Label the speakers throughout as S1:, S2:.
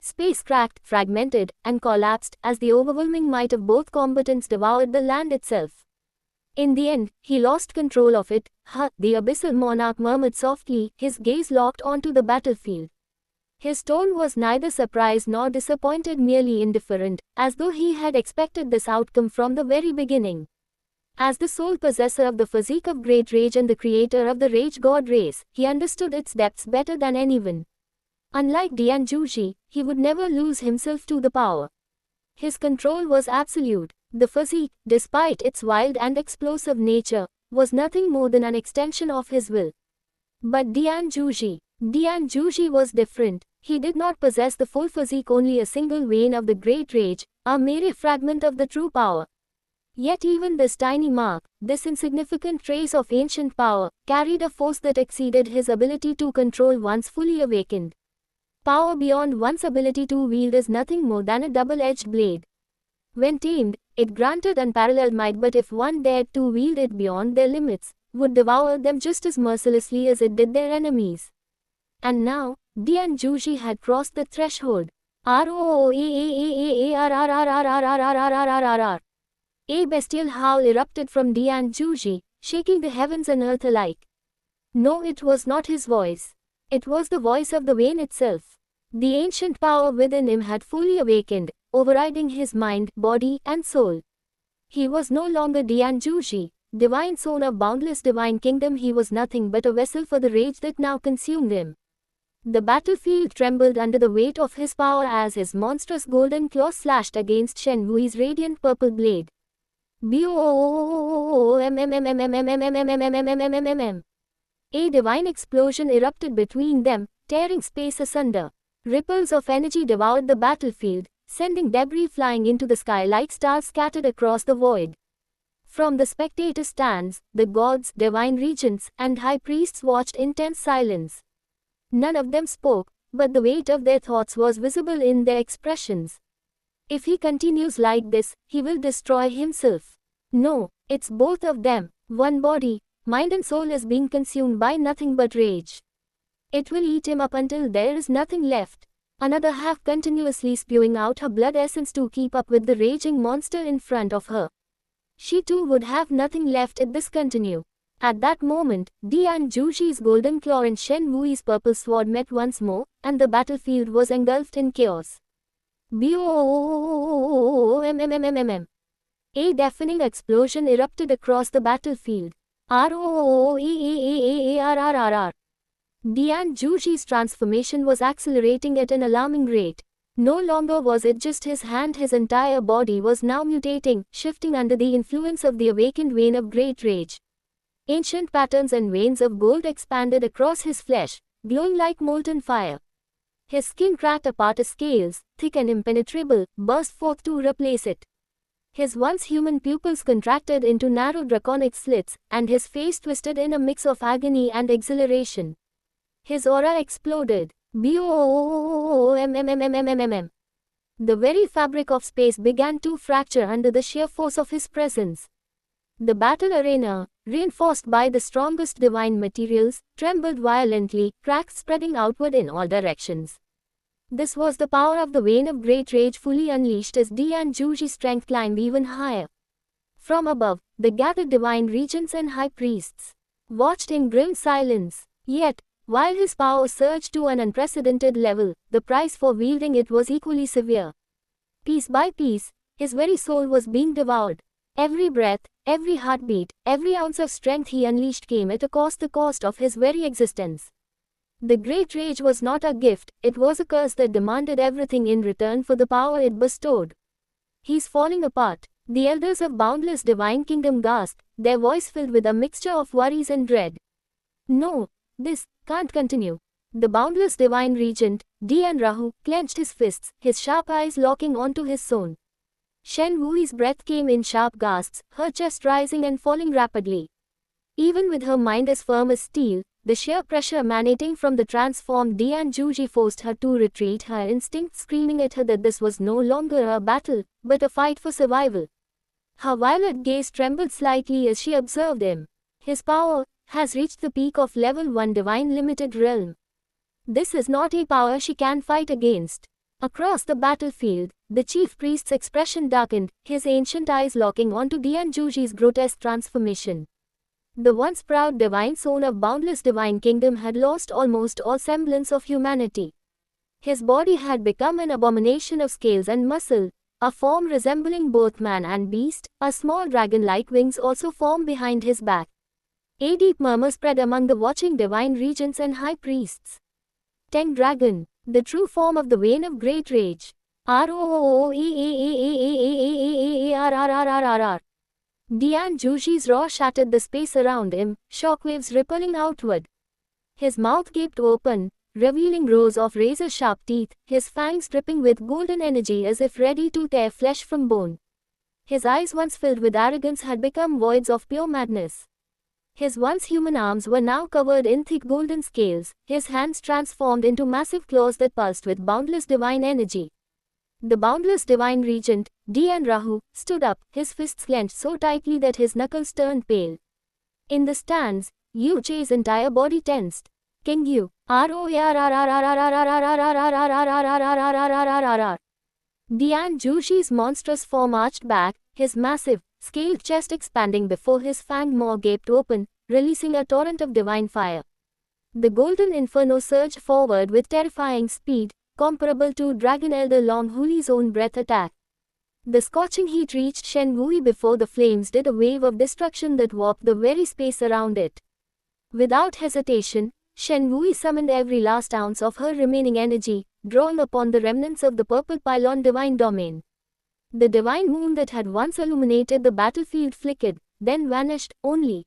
S1: Space cracked, fragmented, and collapsed as the overwhelming might of both combatants devoured the land itself. In the end, he lost control of it. "Ha!" the abyssal monarch murmured softly, his gaze locked onto the battlefield. His tone was neither surprised nor disappointed, merely indifferent, as though he had expected this outcome from the very beginning. As the sole possessor of the physique of great rage and the creator of the rage god race, he understood its depths better than anyone. Unlike Dian Juji, he would never lose himself to the power. His control was absolute. The physique, despite its wild and explosive nature, was nothing more than an extension of his will. But Dian Juji was different. He did not possess the full physique, only a single vein of the great rage, a mere fragment of the true power. Yet even this tiny mark, this insignificant trace of ancient power, carried a force that exceeded his ability to control once fully awakened. Power beyond one's ability to wield is nothing more than a double-edged blade. When tamed, it granted unparalleled might, but if one dared to wield it beyond their limits, would devour them just as mercilessly as it did their enemies. And now, Dian Juji had crossed the threshold. A bestial howl erupted from Dian Juji, shaking the heavens and earth alike. No, it was not his voice. It was the voice of the Wayne itself. The ancient power within him had fully awakened, overriding his mind, body, and soul. He was no longer Dian Juji, divine son of boundless divine kingdom. He was nothing but a vessel for the rage that now consumed him. The battlefield trembled under the weight of his power as his monstrous golden claws slashed against Shen Wui's radiant purple blade. A divine explosion erupted between them, tearing space asunder. Ripples of energy devoured the battlefield, sending debris flying into the sky like stars scattered across the void. From the spectator stands, the gods, divine regents, and high priests watched in tense silence. None of them spoke, but the weight of their thoughts was visible in their expressions. If he continues like this, he will destroy himself. No, it's both of them, one body, mind and soul is being consumed by nothing but rage. It will eat him up until there is nothing left. Another half continuously spewing out her blood essence to keep up with the raging monster in front of her. She too would have nothing left if this continued. At that moment, Dian Juji's golden claw and Shen Wui's purple sword met once more, and the battlefield was engulfed in chaos. A deafening explosion erupted across the battlefield. Dian Juji's transformation was accelerating at an alarming rate. No longer was it just his hand, his entire body was now mutating, shifting under the influence of the awakened vein of great rage. Ancient patterns and veins of gold expanded across his flesh, glowing like molten fire. His skin cracked apart as scales, thick and impenetrable, burst forth to replace it. His once human pupils contracted into narrow draconic slits, and his face twisted in a mix of agony and exhilaration. His aura exploded. The very fabric of space began to fracture under the sheer force of his presence. The battle arena, reinforced by the strongest divine materials, trembled violently, cracks spreading outward in all directions. This was the power of the vein of great rage fully unleashed as Dian Juji's strength climbed even higher. From above, the gathered divine regents and high priests watched in grim silence. Yet, while his power surged to an unprecedented level, the price for wielding it was equally severe. Piece by piece, his very soul was being devoured. Every breath, every heartbeat, every ounce of strength he unleashed came at a cost, the cost of his very existence. The great rage was not a gift, it was a curse that demanded everything in return for the power it bestowed. He's falling apart. The elders of boundless divine kingdom gasped, their voice filled with a mixture of worries and dread. No, this can't continue. The boundless divine regent, Dian Rahu, clenched his fists, his sharp eyes locking onto his son. Shen Wui's breath came in sharp gasps, her chest rising and falling rapidly. Even with her mind as firm as steel, the sheer pressure emanating from the transformed Dian Juji forced her to retreat, her instinct screaming at her that this was no longer a battle, but a fight for survival. Her violet gaze trembled slightly as she observed him. His power has reached the peak of level 1 divine limited realm. This is not a power she can fight against. Across the battlefield, the chief priest's expression darkened, his ancient eyes locking onto Dian Juji's grotesque transformation. The once proud divine son of boundless divine kingdom had lost almost all semblance of humanity. His body had become an abomination of scales and muscle, a form resembling both man and beast, a small dragon-like wings also formed behind his back. A deep murmur spread among the watching divine regents and high priests. Teng Dragon, the true form of the vein of great rage. Dian Juji's roar shattered the space around him, shockwaves rippling outward. His mouth gaped open, revealing rows of razor-sharp teeth, his fangs dripping with golden energy as if ready to tear flesh from bone. His eyes, once filled with arrogance, had become voids of pure madness. His once human arms were now covered in thick golden scales, his hands transformed into massive claws that pulsed with boundless divine energy. The boundless divine regent, Dian Rahu, stood up, his fists clenched so tightly that his knuckles turned pale. In the stands, Yu Che's entire body tensed. King Yu, Dian Zhuxi's monstrous form arched back, his massive, scaled chest expanding before his fanged maw gaped open, releasing a torrent of divine fire. The golden inferno surged forward with terrifying speed, comparable to Dragon Elder Long Huli's own breath attack. The scorching heat reached Shen Wui before the flames did a wave of destruction that warped the very space around it. Without hesitation, Shen Wui summoned every last ounce of her remaining energy, drawing upon the remnants of the purple pylon divine domain. The divine moon that had once illuminated the battlefield flickered, then vanished, only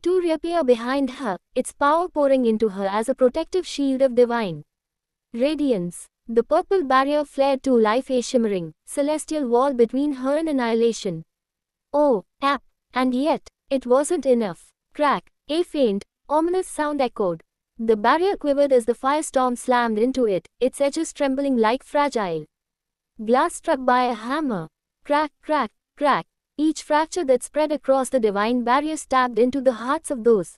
S1: to reappear behind her, its power pouring into her as a protective shield of divine radiance. The purple barrier flared to life, a shimmering, celestial wall between her and annihilation. Oh, and yet, it wasn't enough. Crack, a faint, ominous sound echoed. The barrier quivered as the firestorm slammed into it, its edges trembling like fragile glass struck by a hammer. Crack, crack, crack. Each fracture that spread across the divine barrier stabbed into the hearts of those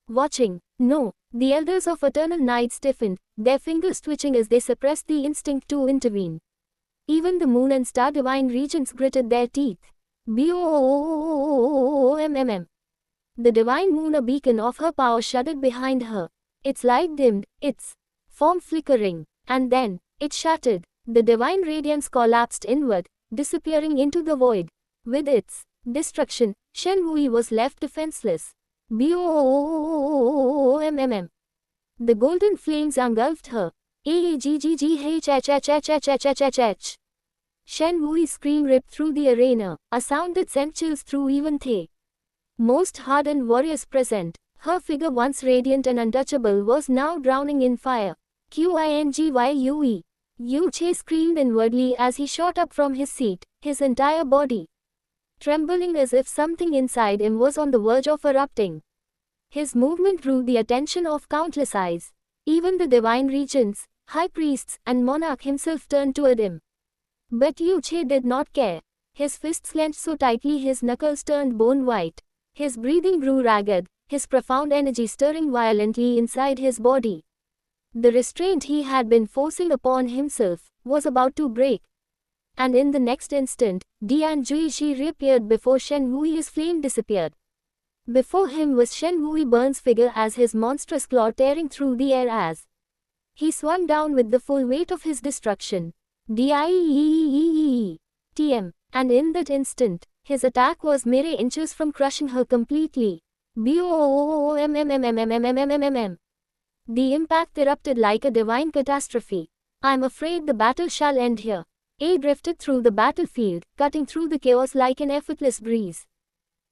S1: watching. No, the elders of eternal night stiffened, their fingers twitching as they suppressed the instinct to intervene. Even the moon and star divine regents gritted their teeth. BOOMMM. The divine moon, a beacon of her power, shuddered behind her. Its light dimmed, its form flickering, and then, it shattered. The divine radiance collapsed inward, disappearing into the void. With its destruction, Shen Wui was left defenseless. BOOMMM. The golden flames engulfed her. AAGGGHHHHHHH. Shen Wui's scream ripped through the arena, a sound that sent chills through even the most hardened warriors present. Her figure, once radiant and untouchable, was now drowning in fire. QINGYUE. Yu Che screamed inwardly as he shot up from his seat, his entire body trembling as if something inside him was on the verge of erupting. His movement drew the attention of countless eyes. Even the divine regents, high priests, and monarch himself turned toward him. But Yu Che did not care. His fists clenched so tightly his knuckles turned bone white. His breathing grew ragged, his profound energy stirring violently inside his body. The restraint he had been forcing upon himself was about to break. And in the next instant, Dian Zhuixi reappeared before Shen Wui's flame disappeared. Before him was Shen Wui Burn's figure, as his monstrous claw tearing through the air as he swung down with the full weight of his destruction. TM. And in that instant, his attack was mere inches from crushing her completely. BOOMMMMMMMMMM. The impact erupted like a divine catastrophe. I'm afraid the battle shall end here. A drifted through the battlefield, cutting through the chaos like an effortless breeze.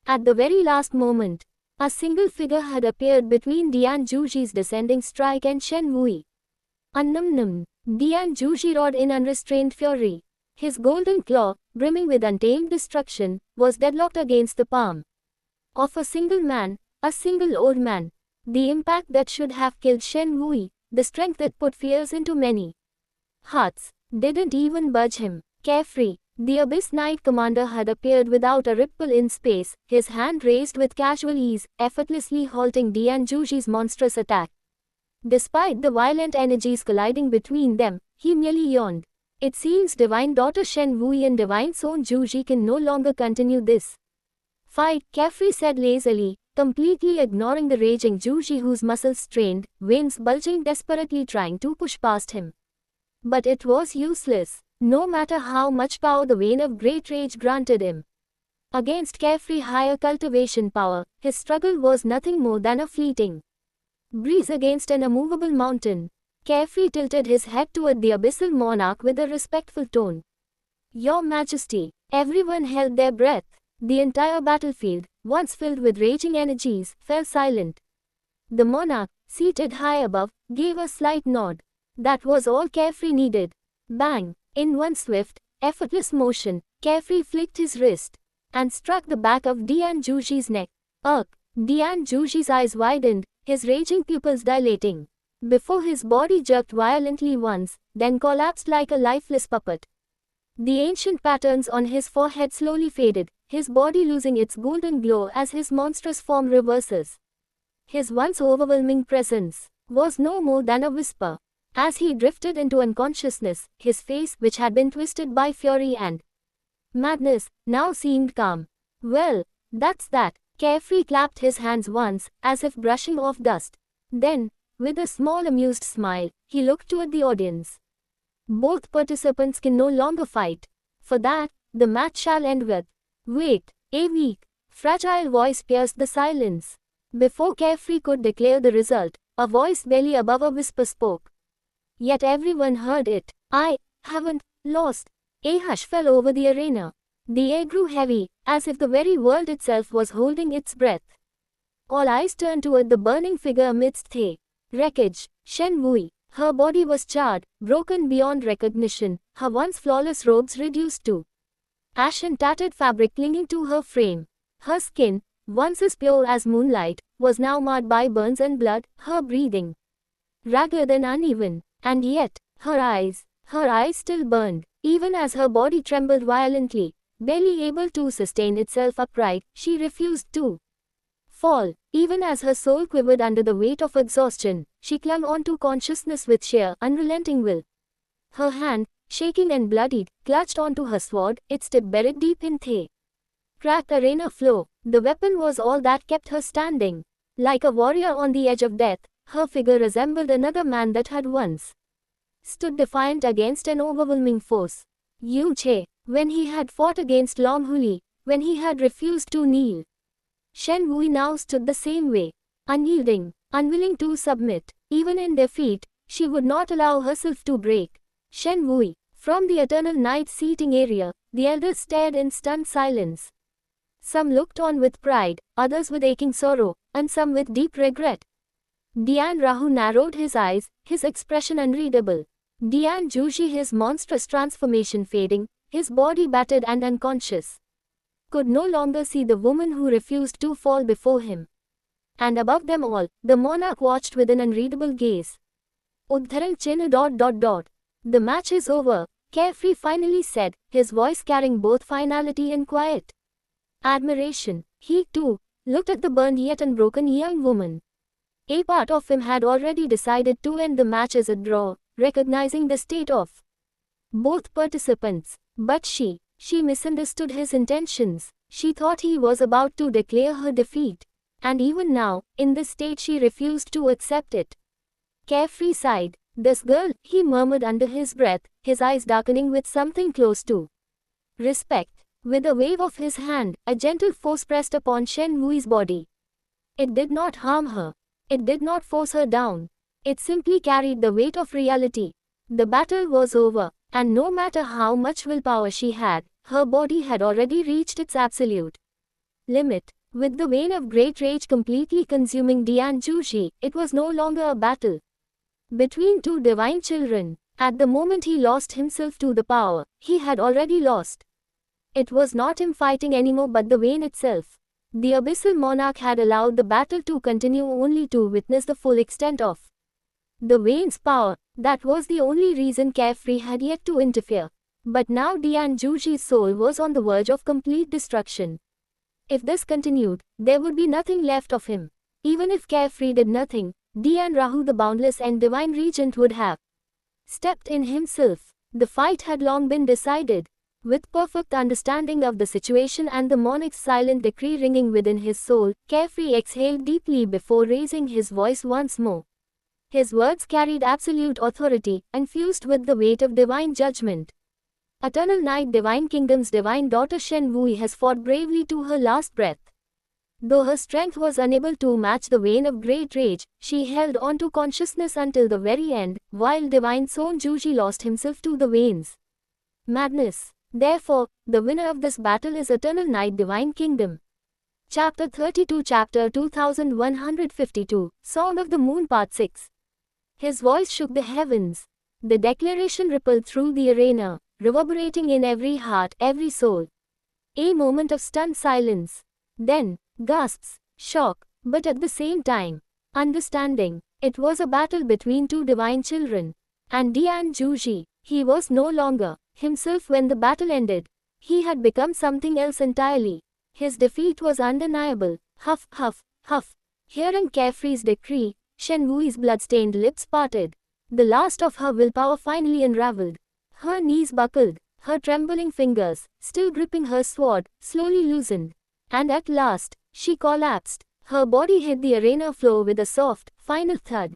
S1: At the very last moment, a single figure had appeared between Dian Zhuxi's descending strike and Shen Wui. Dian Zhuxi roared in unrestrained fury. His golden claw, brimming with untamed destruction, was deadlocked against the palm of a single man, a single old man. The impact that should have killed Shen Wui, the strength that put fears into many hearts, didn't even budge him. Carefree, the Abyss Knight Commander had appeared without a ripple in space, his hand raised with casual ease, effortlessly halting Dian Zhuxi's monstrous attack. Despite the violent energies colliding between them, he merely yawned. It seems Divine Daughter Shen Wui and Divine Son Zhuxi can no longer continue this fight, Carefree said lazily, completely ignoring the raging Zhuxi, whose muscles strained, veins bulging, desperately trying to push past him. But it was useless. No matter how much power the vein of great rage granted him. Against Carefree higher cultivation power, his struggle was nothing more than a fleeting breeze against an immovable mountain. Carefree tilted his head toward the abyssal monarch with a respectful tone. Your Majesty. Everyone held their breath. The entire battlefield, once filled with raging energies, fell silent. The monarch, seated high above, gave a slight nod. That was all Carefree needed. Bang! In one swift, effortless motion, Carefree flicked his wrist and struck the back of Dian Juji's neck. Ugh! Dian Juji's eyes widened, his raging pupils dilating, before his body jerked violently once, then collapsed like a lifeless puppet. The ancient patterns on his forehead slowly faded, his body losing its golden glow as his monstrous form reverses. His once overwhelming presence was no more than a whisper. As he drifted into unconsciousness, his face, which had been twisted by fury and madness, now seemed calm. Well, that's that. Carefree clapped his hands once, as if brushing off dust. Then, with a small amused smile, he looked toward the audience. Both participants can no longer fight. For that, the match shall end with. Wait, a weak, fragile voice pierced the silence. Before Carefree could declare the result, a voice barely above a whisper spoke. Yet everyone heard it. I haven't lost. A hush fell over the arena. The air grew heavy, as if the very world itself was holding its breath. All eyes turned toward the burning figure amidst the wreckage, Shen Wui. Her body was charred, broken beyond recognition, her once flawless robes reduced to ash and tattered fabric clinging to her frame. Her skin, once as pure as moonlight, was now marred by burns and blood, her breathing ragged and uneven. And yet, her eyes still burned, even as her body trembled violently. Barely able to sustain itself upright, she refused to fall. Even as her soul quivered under the weight of exhaustion, she clung on to consciousness with sheer, unrelenting will. Her hand, shaking and bloodied, clutched onto her sword, its tip buried deep in the cracked arena floor. The weapon was all that kept her standing. Like a warrior on the edge of death, her figure resembled another man that had once stood defiant against an overwhelming force. Yu Che, when he had fought against Long Huli, when he had refused to kneel. Shen Wui now stood the same way, unyielding, unwilling to submit. Even in defeat, she would not allow herself to break. Shen Wui, from the Eternal Night seating area, the elders stared in stunned silence. Some looked on with pride, others with aching sorrow, and some with deep regret. Dian Rahu narrowed his eyes, his expression unreadable. Dian Juji, his monstrous transformation fading, his body battered and unconscious, could no longer see the woman who refused to fall before him. And above them all, the monarch watched with an unreadable gaze. Uddharan Chinna. The match is over, Carefree finally said, his voice carrying both finality and quiet admiration. He, too, looked at the burned yet unbroken young woman. A part of him had already decided to end the match as a draw, recognizing the state of both participants. But she misunderstood his intentions. She thought he was about to declare her defeat. And even now, in this state, she refused to accept it. Carefree sighed. This girl, he murmured under his breath, his eyes darkening with something close to respect. With a wave of his hand, a gentle force pressed upon Shen Wui's body. It did not harm her. It did not force her down. It simply carried the weight of reality. The battle was over, and no matter how much willpower she had, her body had already reached its absolute limit. With the vein of great rage completely consuming Dian Juji, it was no longer a battle between two divine children. At the moment he lost himself to the power, he had already lost. It was not him fighting anymore but the vein itself. The abyssal monarch had allowed the battle to continue only to witness the full extent of the Vane's power. That was the only reason Carefree had yet to interfere. But now Dian Juji's soul was on the verge of complete destruction. If this continued, there would be nothing left of him. Even if Carefree did nothing, Dian Rahu, the boundless and divine regent, would have stepped in himself. The fight had long been decided. With perfect understanding of the situation and the monarch's silent decree ringing within his soul, Carefree exhaled deeply before raising his voice once more. His words carried absolute authority, infused with the weight of divine judgment. Eternal Night Divine Kingdom's divine daughter Shen Wui has fought bravely to her last breath. Though her strength was unable to match the vein of great rage, she held on to consciousness until the very end, while divine Son Juji lost himself to the veins. Madness. Therefore, the winner of this battle is Eternal Night Divine Kingdom. Chapter 32 Chapter 2152 Song of the Moon Part 6. His voice shook the heavens. The declaration rippled through the arena, reverberating in every heart, every soul. A moment of stunned silence. Then, gasps, shock, but at the same time, understanding. It was a battle between two divine children. And Dian Zhuji, he was no longer himself when the battle ended. He had become something else entirely. His defeat was undeniable. Huff, huff, huff. Hearing Carefree's decree, Shen Wui's blood-stained lips parted. The last of her willpower finally unraveled. Her knees buckled. Her trembling fingers, still gripping her sword, slowly loosened. And at last, she collapsed. Her body hit the arena floor with a soft, final thud.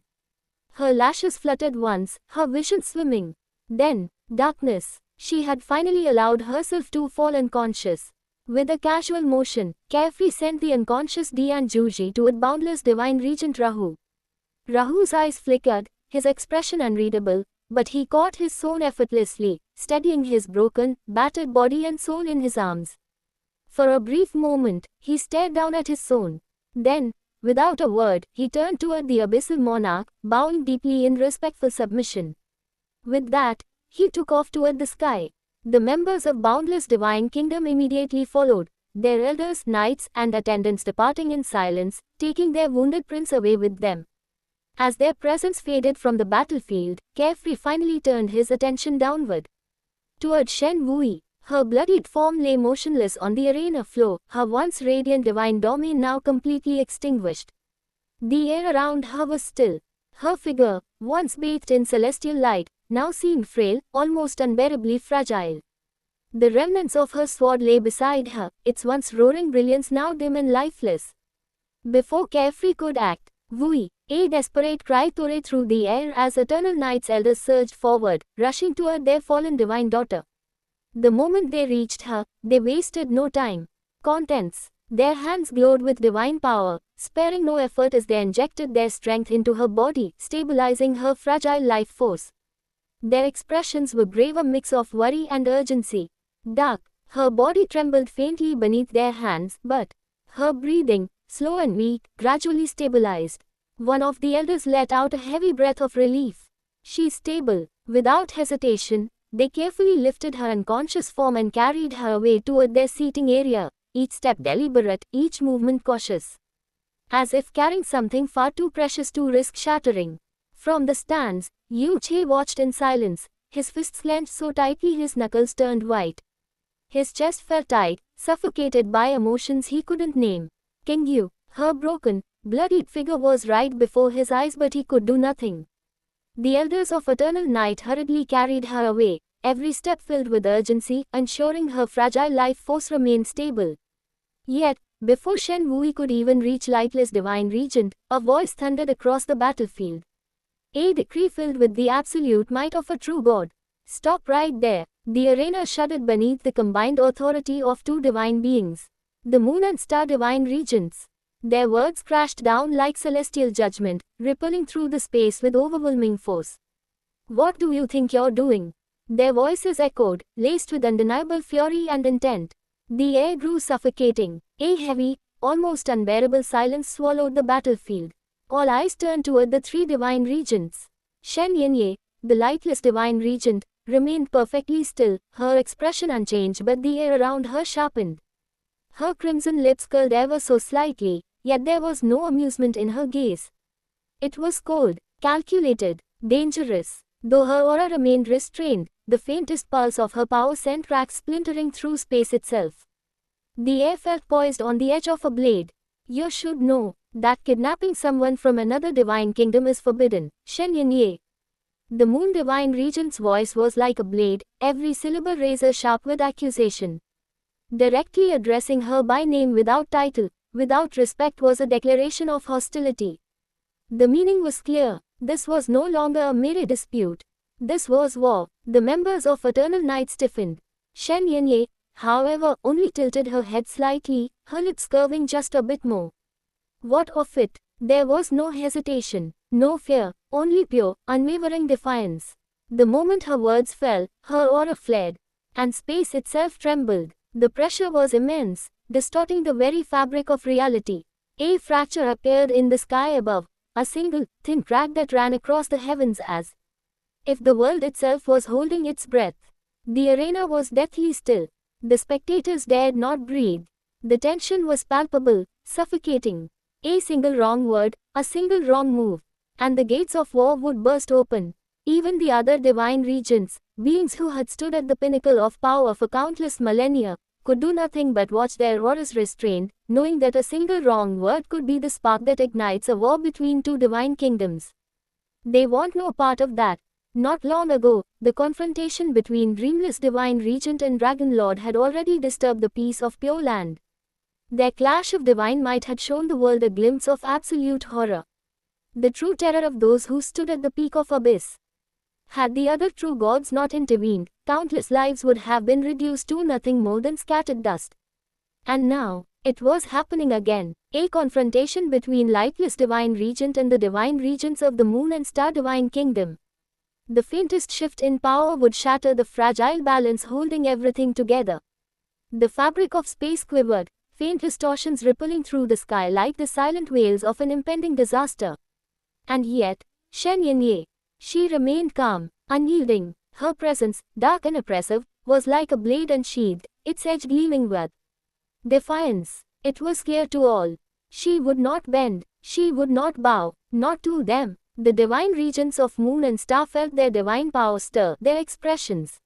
S1: Her lashes fluttered once, her vision swimming. Then, darkness. She had finally allowed herself to fall unconscious. With a casual motion, Carefree sent the unconscious Dian Zhuji toward boundless divine regent Rahu. Rahu's eyes flickered, his expression unreadable, but he caught his Son effortlessly, steadying his broken, battered body and soul in his arms. For a brief moment, he stared down at his Son. Then, without a word, he turned toward the abyssal monarch, bowing deeply in respectful submission. With that, he took off toward the sky. The members of Boundless Divine Kingdom immediately followed, their elders, knights, and attendants departing in silence, taking their wounded prince away with them. As their presence faded from the battlefield, Carefree finally turned his attention downward. Toward Shen Wui, her bloodied form lay motionless on the arena floor, her once radiant divine domain now completely extinguished. The air around her was still. Her figure, once bathed in celestial light, now seemed frail, almost unbearably fragile. The remnants of her sword lay beside her, its once roaring brilliance now dim and lifeless. Before Carefree could act, Wui, a desperate cry tore through the air as Eternal Knight's elders surged forward, rushing toward their fallen divine daughter. The moment they reached her, they wasted no time. Contents. Their hands glowed with divine power, sparing no effort as they injected their strength into her body, stabilizing her fragile life force. Their expressions were brave, a mix of worry and urgency. Dark, her body trembled faintly beneath their hands, but her breathing, slow and weak, gradually stabilized. One of the elders let out a heavy breath of relief. She's stable. Without hesitation, they carefully lifted her unconscious form and carried her away toward their seating area, each step deliberate, each movement cautious. As if carrying something far too precious to risk shattering. From the stands, Yu Che watched in silence, his fists clenched so tightly his knuckles turned white. His chest felt tight, suffocated by emotions he couldn't name. King Yu, her broken, bloodied figure was right before his eyes, but he could do nothing. The elders of Eternal Night hurriedly carried her away, every step filled with urgency, ensuring her fragile life force remained stable. Yet, before Shen Wui could even reach Lightless Divine Regent, a voice thundered across the battlefield. A decree filled with the absolute might of a true god. Stop right there. The arena shuddered beneath the combined authority of two divine beings. The Moon and Star Divine Regents. Their words crashed down like celestial judgment, rippling through the space with overwhelming force. What do you think you're doing? Their voices echoed, laced with undeniable fury and intent. The air grew suffocating. A heavy, almost unbearable silence swallowed the battlefield. All eyes turned toward the three divine regents. Shen Yanye, the lightless divine regent, remained perfectly still, her expression unchanged, but the air around her sharpened. Her crimson lips curled ever so slightly, yet there was no amusement in her gaze. It was cold, calculated, dangerous. Though her aura remained restrained, the faintest pulse of her power sent cracks splintering through space itself. The air felt poised on the edge of a blade. You should know that kidnapping someone from another divine kingdom is forbidden, Shen Yanye. The Moon Divine Regent's voice was like a blade, every syllable razor-sharp with accusation. Directly addressing her by name without title, without respect, was a declaration of hostility. The meaning was clear. This was no longer a mere dispute. This was war. The members of Eternal Night stiffened. Shen Yanye, however, only tilted her head slightly, her lips curving just a bit more. What of it? There was no hesitation, no fear, only pure, unwavering defiance. The moment her words fell, her aura flared, and space itself trembled. The pressure was immense. distorting the very fabric of reality. A fracture appeared in the sky above, a single, thin crack that ran across the heavens as if the world itself was holding its breath. The arena was deathly still. The spectators dared not breathe. The tension was palpable, suffocating. A single wrong word, a single wrong move, and the gates of war would burst open. Even the other divine regents, beings who had stood at the pinnacle of power for countless millennia, could do nothing but watch their roars restrained, knowing that a single wrong word could be the spark that ignites a war between two divine kingdoms. They want no part of that. Not long ago, the confrontation between Dreamless Divine Regent and Dragon Lord had already disturbed the peace of Pure Land. Their clash of divine might had shown the world a glimpse of absolute horror. The true terror of those who stood at the peak of abyss. Had the other true gods not intervened, countless lives would have been reduced to nothing more than scattered dust. And now, it was happening again, a confrontation between Lightless Divine Regent and the divine regents of the Moon and Star Divine Kingdom. The faintest shift in power would shatter the fragile balance holding everything together. The fabric of space quivered, faint distortions rippling through the sky like the silent wails of an impending disaster. And yet, Shen Yunye, she remained calm, unyielding. Her presence, dark and oppressive, was like a blade unsheathed, its edge gleaming with defiance. It was clear to all. She would not bend, she would not bow, not to them. The divine regents of Moon and Star felt their divine power stir their expressions.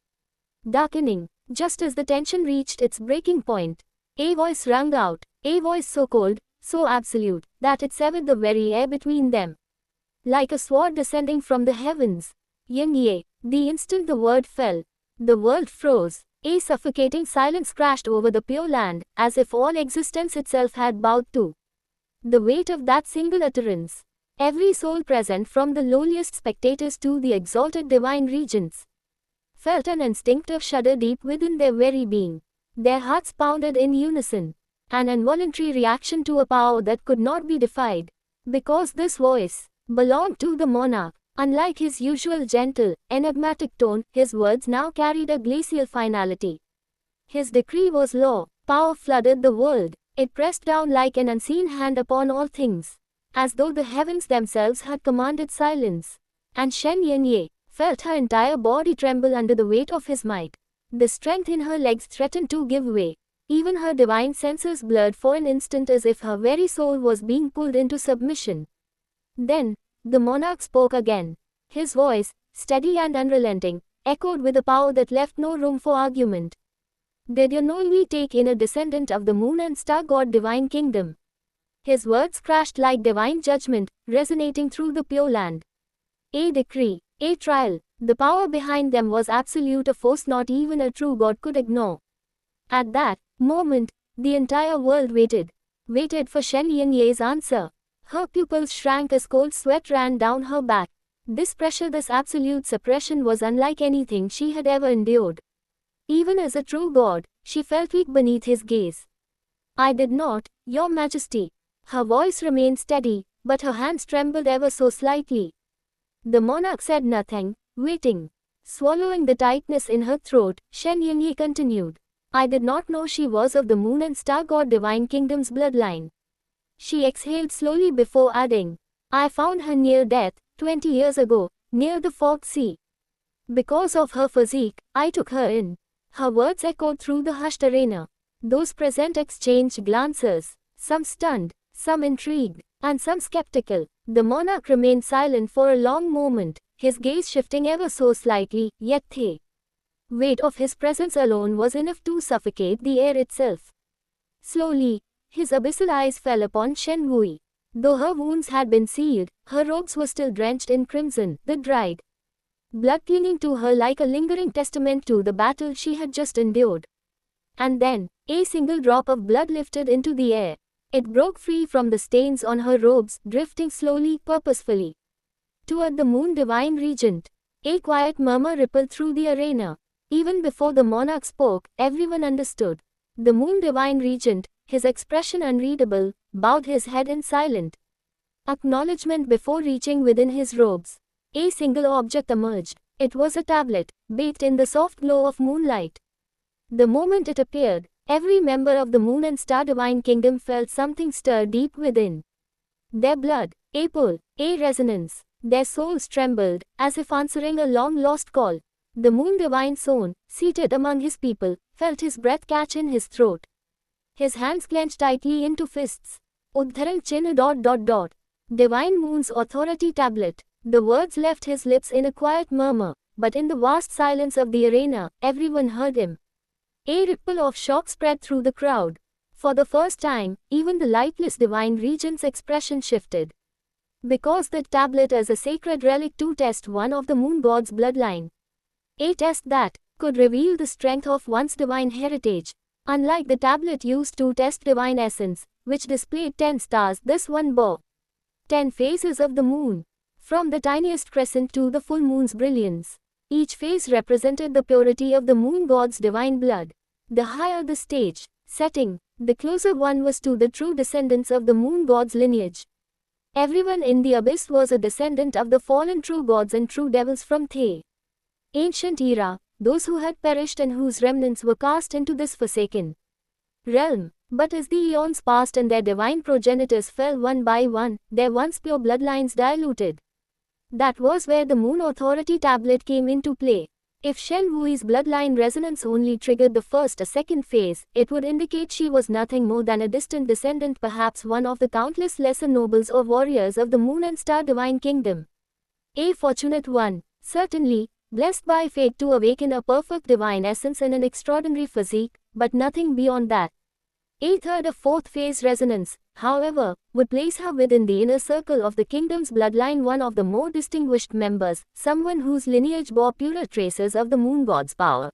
S1: Darkening, just as the tension reached its breaking point, a voice rang out, a voice so cold, so absolute, that it severed the very air between them. Like a sword descending from the heavens. Yunye, the instant the word fell, the world froze. A suffocating silence crashed over the Pure Land, as if all existence itself had bowed to the weight of that single utterance. Every soul present, from the lowliest spectators to the exalted divine regents, felt an instinctive shudder deep within their very being. Their hearts pounded in unison, an involuntary reaction to a power that could not be defied. Because this voice belonged to the monarch. Unlike his usual gentle, enigmatic tone, his words now carried a glacial finality. His decree was law. Power flooded the world. It pressed down like an unseen hand upon all things, as though the heavens themselves had commanded silence. And Shen Yunye felt her entire body tremble under the weight of his might. The strength in her legs threatened to give way. Even her divine senses blurred for an instant as if her very soul was being pulled into submission. Then, the monarch spoke again. His voice, steady and unrelenting, echoed with a power that left no room for argument. Did you know we take in a descendant of the Moon and Star God Divine Kingdom? His words crashed like divine judgment, resonating through the Pure Land. A decree, a trial. The power behind them was absolute, a force not even a true God could ignore. At that moment, the entire world waited for Shen Yunye's answer. Her pupils shrank as cold sweat ran down her back. This pressure, this absolute suppression was unlike anything she had ever endured. Even as a true god, she felt weak beneath his gaze. I did not, Your Majesty. Her voice remained steady, but her hands trembled ever so slightly. The monarch said nothing, waiting. Swallowing the tightness in her throat, Shen Yunye continued. I did not know she was of the Moon and Star God Divine Kingdom's bloodline. She exhaled slowly before adding, I found her near death, 20 years ago, near the Fog Sea. Because of her physique, I took her in. Her words echoed through the hushed arena. Those present exchanged glances, some stunned, some intrigued, and some skeptical. The monarch remained silent for a long moment, his gaze shifting ever so slightly, yet the weight of his presence alone was enough to suffocate the air itself. Slowly, his abyssal eyes fell upon Shen Wui. Though her wounds had been sealed, her robes were still drenched in crimson, the dried blood clinging to her like a lingering testament to the battle she had just endured. And then, a single drop of blood lifted into the air. It broke free from the stains on her robes, drifting slowly, purposefully toward the Moon Divine Regent. A quiet murmur rippled through the arena. Even before the monarch spoke, everyone understood. The Moon Divine Regent, his expression unreadable, bowed his head in silent acknowledgement before reaching within his robes. A single object emerged. It was a tablet, bathed in the soft glow of moonlight. The moment it appeared, Every member of the Moon and Star Divine Kingdom felt something stir deep within. Their blood, a pull, a resonance. Their souls trembled, as if answering a long-lost call. The Moon Divine Son, seated among his people, felt his breath catch in his throat. His hands clenched tightly into fists. Uddharan Chinna ... Divine Moon's Authority Tablet. The words left his lips in a quiet murmur, but in the vast silence of the arena, everyone heard him. A ripple of shock spread through the crowd. For the first time, even the lightless Divine Regent's expression shifted. Because the tablet is a sacred relic to test one of the Moon God's bloodline. A test that could reveal the strength of one's divine heritage. Unlike the tablet used to test divine essence, which displayed 10 stars, this one bore 10 phases of the moon. From the tiniest crescent to the full moon's brilliance. Each phase represented the purity of the Moon God's divine blood. The higher the stage setting, the closer one was to the true descendants of the Moon God's lineage. Everyone in the abyss was a descendant of the fallen true gods and true devils from the ancient era, those who had perished and whose remnants were cast into this forsaken realm. But as the eons passed and their divine progenitors fell one by one, their once pure bloodlines diluted. That was where the Moon Authority Tablet came into play. If Shen Wui's bloodline resonance only triggered the first or second phase, it would indicate she was nothing more than a distant descendant, perhaps one of the countless lesser nobles or warriors of the Moon and Star Divine Kingdom. A fortunate one, certainly, blessed by fate to awaken a perfect divine essence and an extraordinary physique, but nothing beyond that. A third or fourth phase resonance, however, would place her within the inner circle of the kingdom's bloodline, one of the more distinguished members, someone whose lineage bore purer traces of the Moon God's power.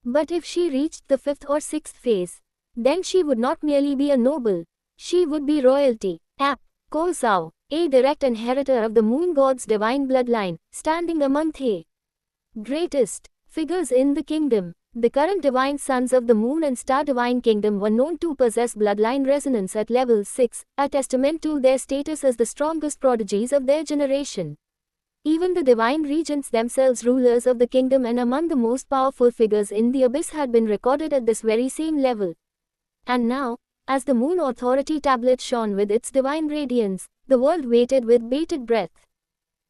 S1: But if she reached the fifth or sixth phase, then she would not merely be a noble, she would be royalty. Ap Ko Zhao, a direct inheritor of the Moon God's divine bloodline, standing among the greatest figures in the kingdom. The current divine sons of the Moon and Star Divine Kingdom were known to possess bloodline resonance at level 6, a testament to their status as the strongest prodigies of their generation. Even the divine regents themselves, rulers of the kingdom and among the most powerful figures in the abyss, had been recorded at this very same level. And now, as the Moon Authority Tablet shone with its divine radiance, the world waited with bated breath.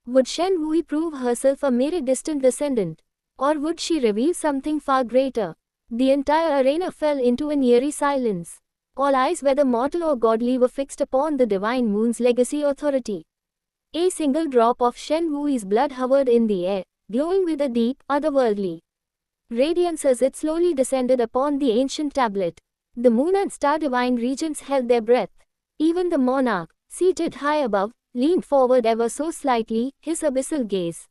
S1: Would Shen Wui prove herself a mere distant descendant? Or would she reveal something far greater? The entire arena fell into an eerie silence. All eyes, whether mortal or godly, were fixed upon the divine moon's legacy authority. A single drop of Shen Wui's blood hovered in the air, glowing with a deep, otherworldly radiance as it slowly descended upon the ancient tablet. The Moon and Star Divine Regents held their breath. Even the monarch, seated high above, leaned forward ever so slightly, his abyssal gaze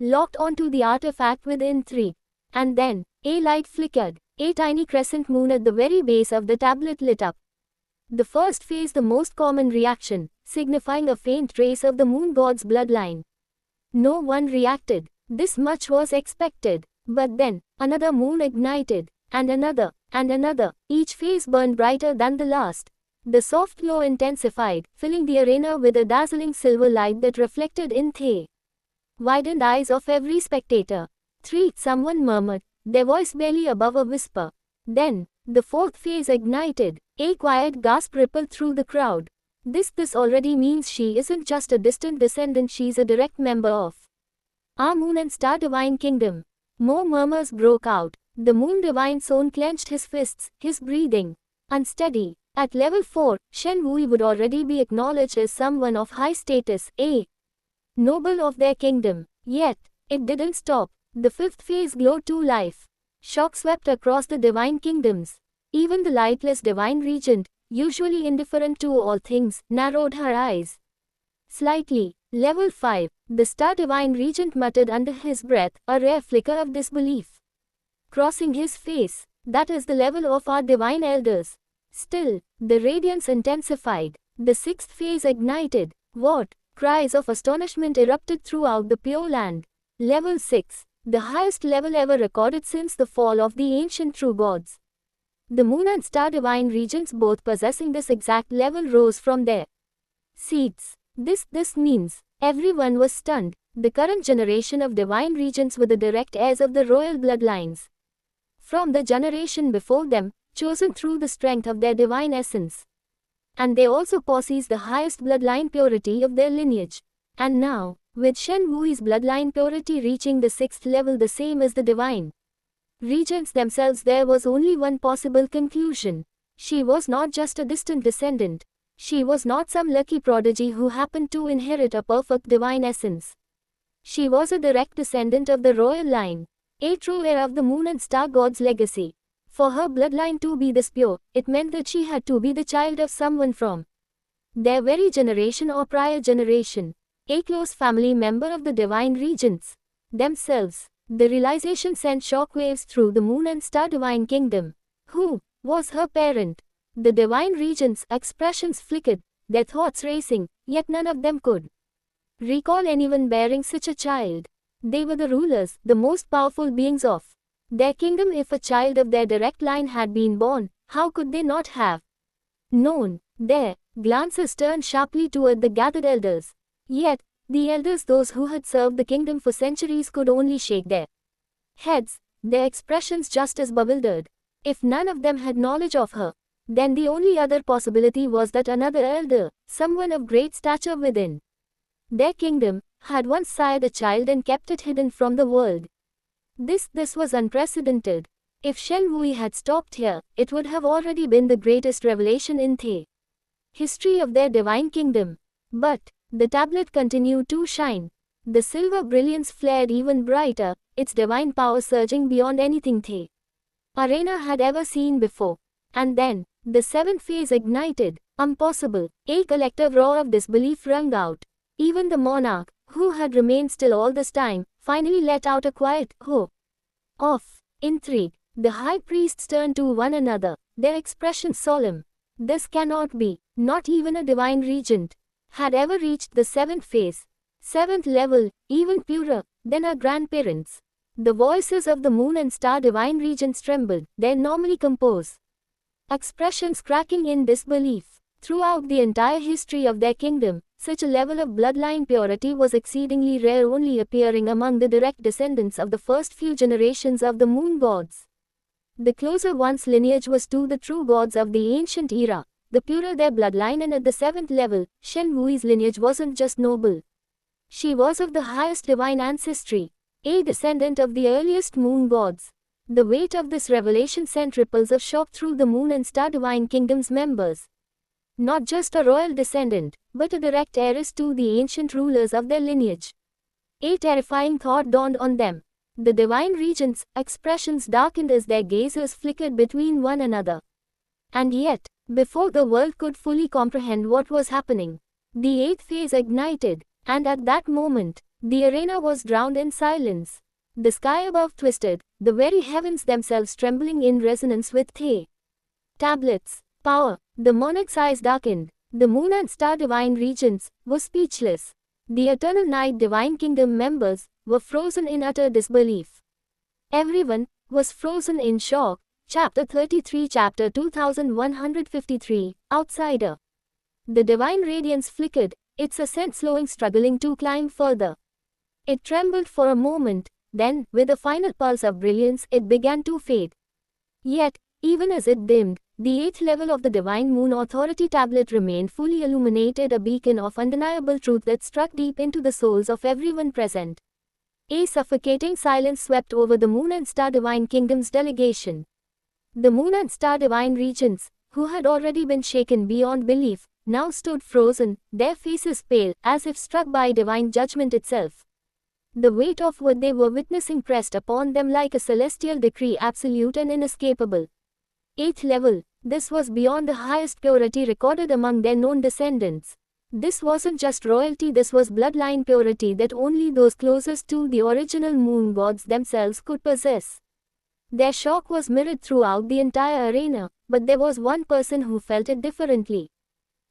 S1: locked onto the artifact within 3. And then, a light flickered. A tiny crescent moon at the very base of the tablet lit up. The first phase, the most common reaction, signifying a faint trace of the Moon God's bloodline. No one reacted. This much was expected. But then, another moon ignited, and another, each phase burned brighter than the last. The soft glow intensified, filling the arena with a dazzling silver light that reflected in the widened eyes of every spectator. 3, someone murmured, their voice barely above a whisper. Then, the fourth phase ignited. A quiet gasp rippled through the crowd. This already means she isn't just a distant descendant, she's a direct member of our Moon and Star Divine Kingdom. More murmurs broke out. The Moon Divine Son clenched his fists, his breathing unsteady. At level 4, Shen Wui would already be acknowledged as someone of high status, a noble of their kingdom. Yet, it didn't stop. The fifth phase glowed to life. Shock swept across the divine kingdoms. Even the lightless divine regent, usually indifferent to all things, narrowed her eyes slightly. Level 5, the Star Divine Regent muttered under his breath, a rare flicker of disbelief crossing his face. That is the level of our divine elders. Still, the radiance intensified. The sixth phase ignited. What? Cries of astonishment erupted throughout the Pure Land. Level 6, the highest level ever recorded since the fall of the ancient true gods. The Moon and Star Divine Regents, both possessing this exact level, rose from their seats. This means everyone was stunned. The current generation of divine regents were the direct heirs of the royal bloodlines. From the generation before them, chosen through the strength of their divine essence. And they also possess the highest bloodline purity of their lineage. And now, with Shen Wuyi's bloodline purity reaching the 6th level, the same as the divine regents themselves, there was only one possible conclusion. She was not just a distant descendant. She was not some lucky prodigy who happened to inherit a perfect divine essence. She was a direct descendant of the royal line, a true heir of the moon and star god's legacy. For her bloodline to be this pure, it meant that she had to be the child of someone from their very generation or prior generation, a close family member of the divine regents themselves. The realization sent shockwaves through the moon and star divine kingdom. Who was her parent? The divine regents' expressions flickered, their thoughts racing, yet none of them could recall anyone bearing such a child. They were the rulers, the most powerful beings of their kingdom. If a child of their direct line had been born, how could they not have known? Their glances turned sharply toward the gathered elders. Yet, the elders, those who had served the kingdom for centuries, could only shake their heads, their expressions just as bewildered. If none of them had knowledge of her, then the only other possibility was that another elder, someone of great stature within their kingdom, had once sired a child and kept it hidden from the world. This was unprecedented. If Shen Wuyi had stopped here, it would have already been the greatest revelation in the history of their divine kingdom. But the tablet continued to shine. The silver brilliance flared even brighter, its divine power surging beyond anything the arena had ever seen before. And then, the seventh phase ignited. Impossible! A collective roar of disbelief rang out. Even the monarch, who had remained still all this time, finally let out a quiet "ho" of intrigue. The high priests turned to one another, their expressions solemn. This cannot be. Not even a divine regent had ever reached the seventh phase, seventh level, even purer than our grandparents. The voices of the moon and star divine regents trembled, their normally composed expressions cracking in disbelief. Throughout the entire history of their kingdom, such a level of bloodline purity was exceedingly rare, only appearing among the direct descendants of the first few generations of the moon gods. The closer one's lineage was to the true gods of the ancient era, the purer their bloodline, and at the seventh level, Shen Wuyi's lineage wasn't just noble. She was of the highest divine ancestry, a descendant of the earliest moon gods. The weight of this revelation sent ripples of shock through the moon and star divine kingdom's members. Not just a royal descendant, but a direct heiress to the ancient rulers of their lineage. A terrifying thought dawned on them. The divine regents' expressions darkened as their gazes flickered between one another. And yet, before the world could fully comprehend what was happening, the eighth phase ignited, and at that moment, the arena was drowned in silence. The sky above twisted, the very heavens themselves trembling in resonance with the tablet's power. The monarch's eyes darkened. The moon and star divine regents were speechless. The eternal night divine kingdom members were frozen in utter disbelief. Everyone was frozen in shock. Chapter 33, Chapter 2153, Outsider. The divine radiance flickered, its ascent slowing, struggling to climb further. It trembled for a moment, then, with a final pulse of brilliance, it began to fade. Yet, even as it dimmed, the eighth level of the Divine Moon Authority tablet remained fully illuminated, a beacon of undeniable truth that struck deep into the souls of everyone present. A suffocating silence swept over the Moon and Star Divine Kingdom's delegation. The Moon and Star Divine Regents, who had already been shaken beyond belief, now stood frozen, their faces pale, as if struck by divine judgment itself. The weight of what they were witnessing pressed upon them like a celestial decree, absolute and inescapable. Eighth level. This was beyond the highest purity recorded among their known descendants. This wasn't just royalty, this was bloodline purity that only those closest to the original moon gods themselves could possess. Their shock was mirrored throughout the entire arena, but there was one person who felt it differently.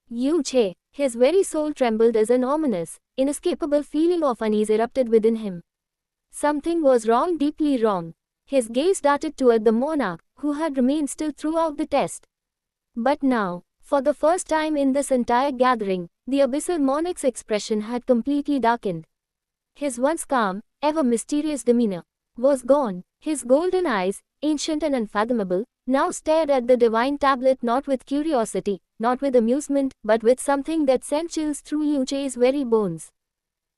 S1: Yu Che. His very soul trembled as an ominous, inescapable feeling of unease erupted within him. Something was wrong, deeply wrong. His gaze darted toward the monarch, who had remained still throughout the test. But now, for the first time in this entire gathering, the abyssal monarch's expression had completely darkened. His once calm, ever mysterious demeanor was gone. His golden eyes, ancient and unfathomable, now stared at the divine tablet not with curiosity, not with amusement, but with something that sent chills through Yuche's very bones.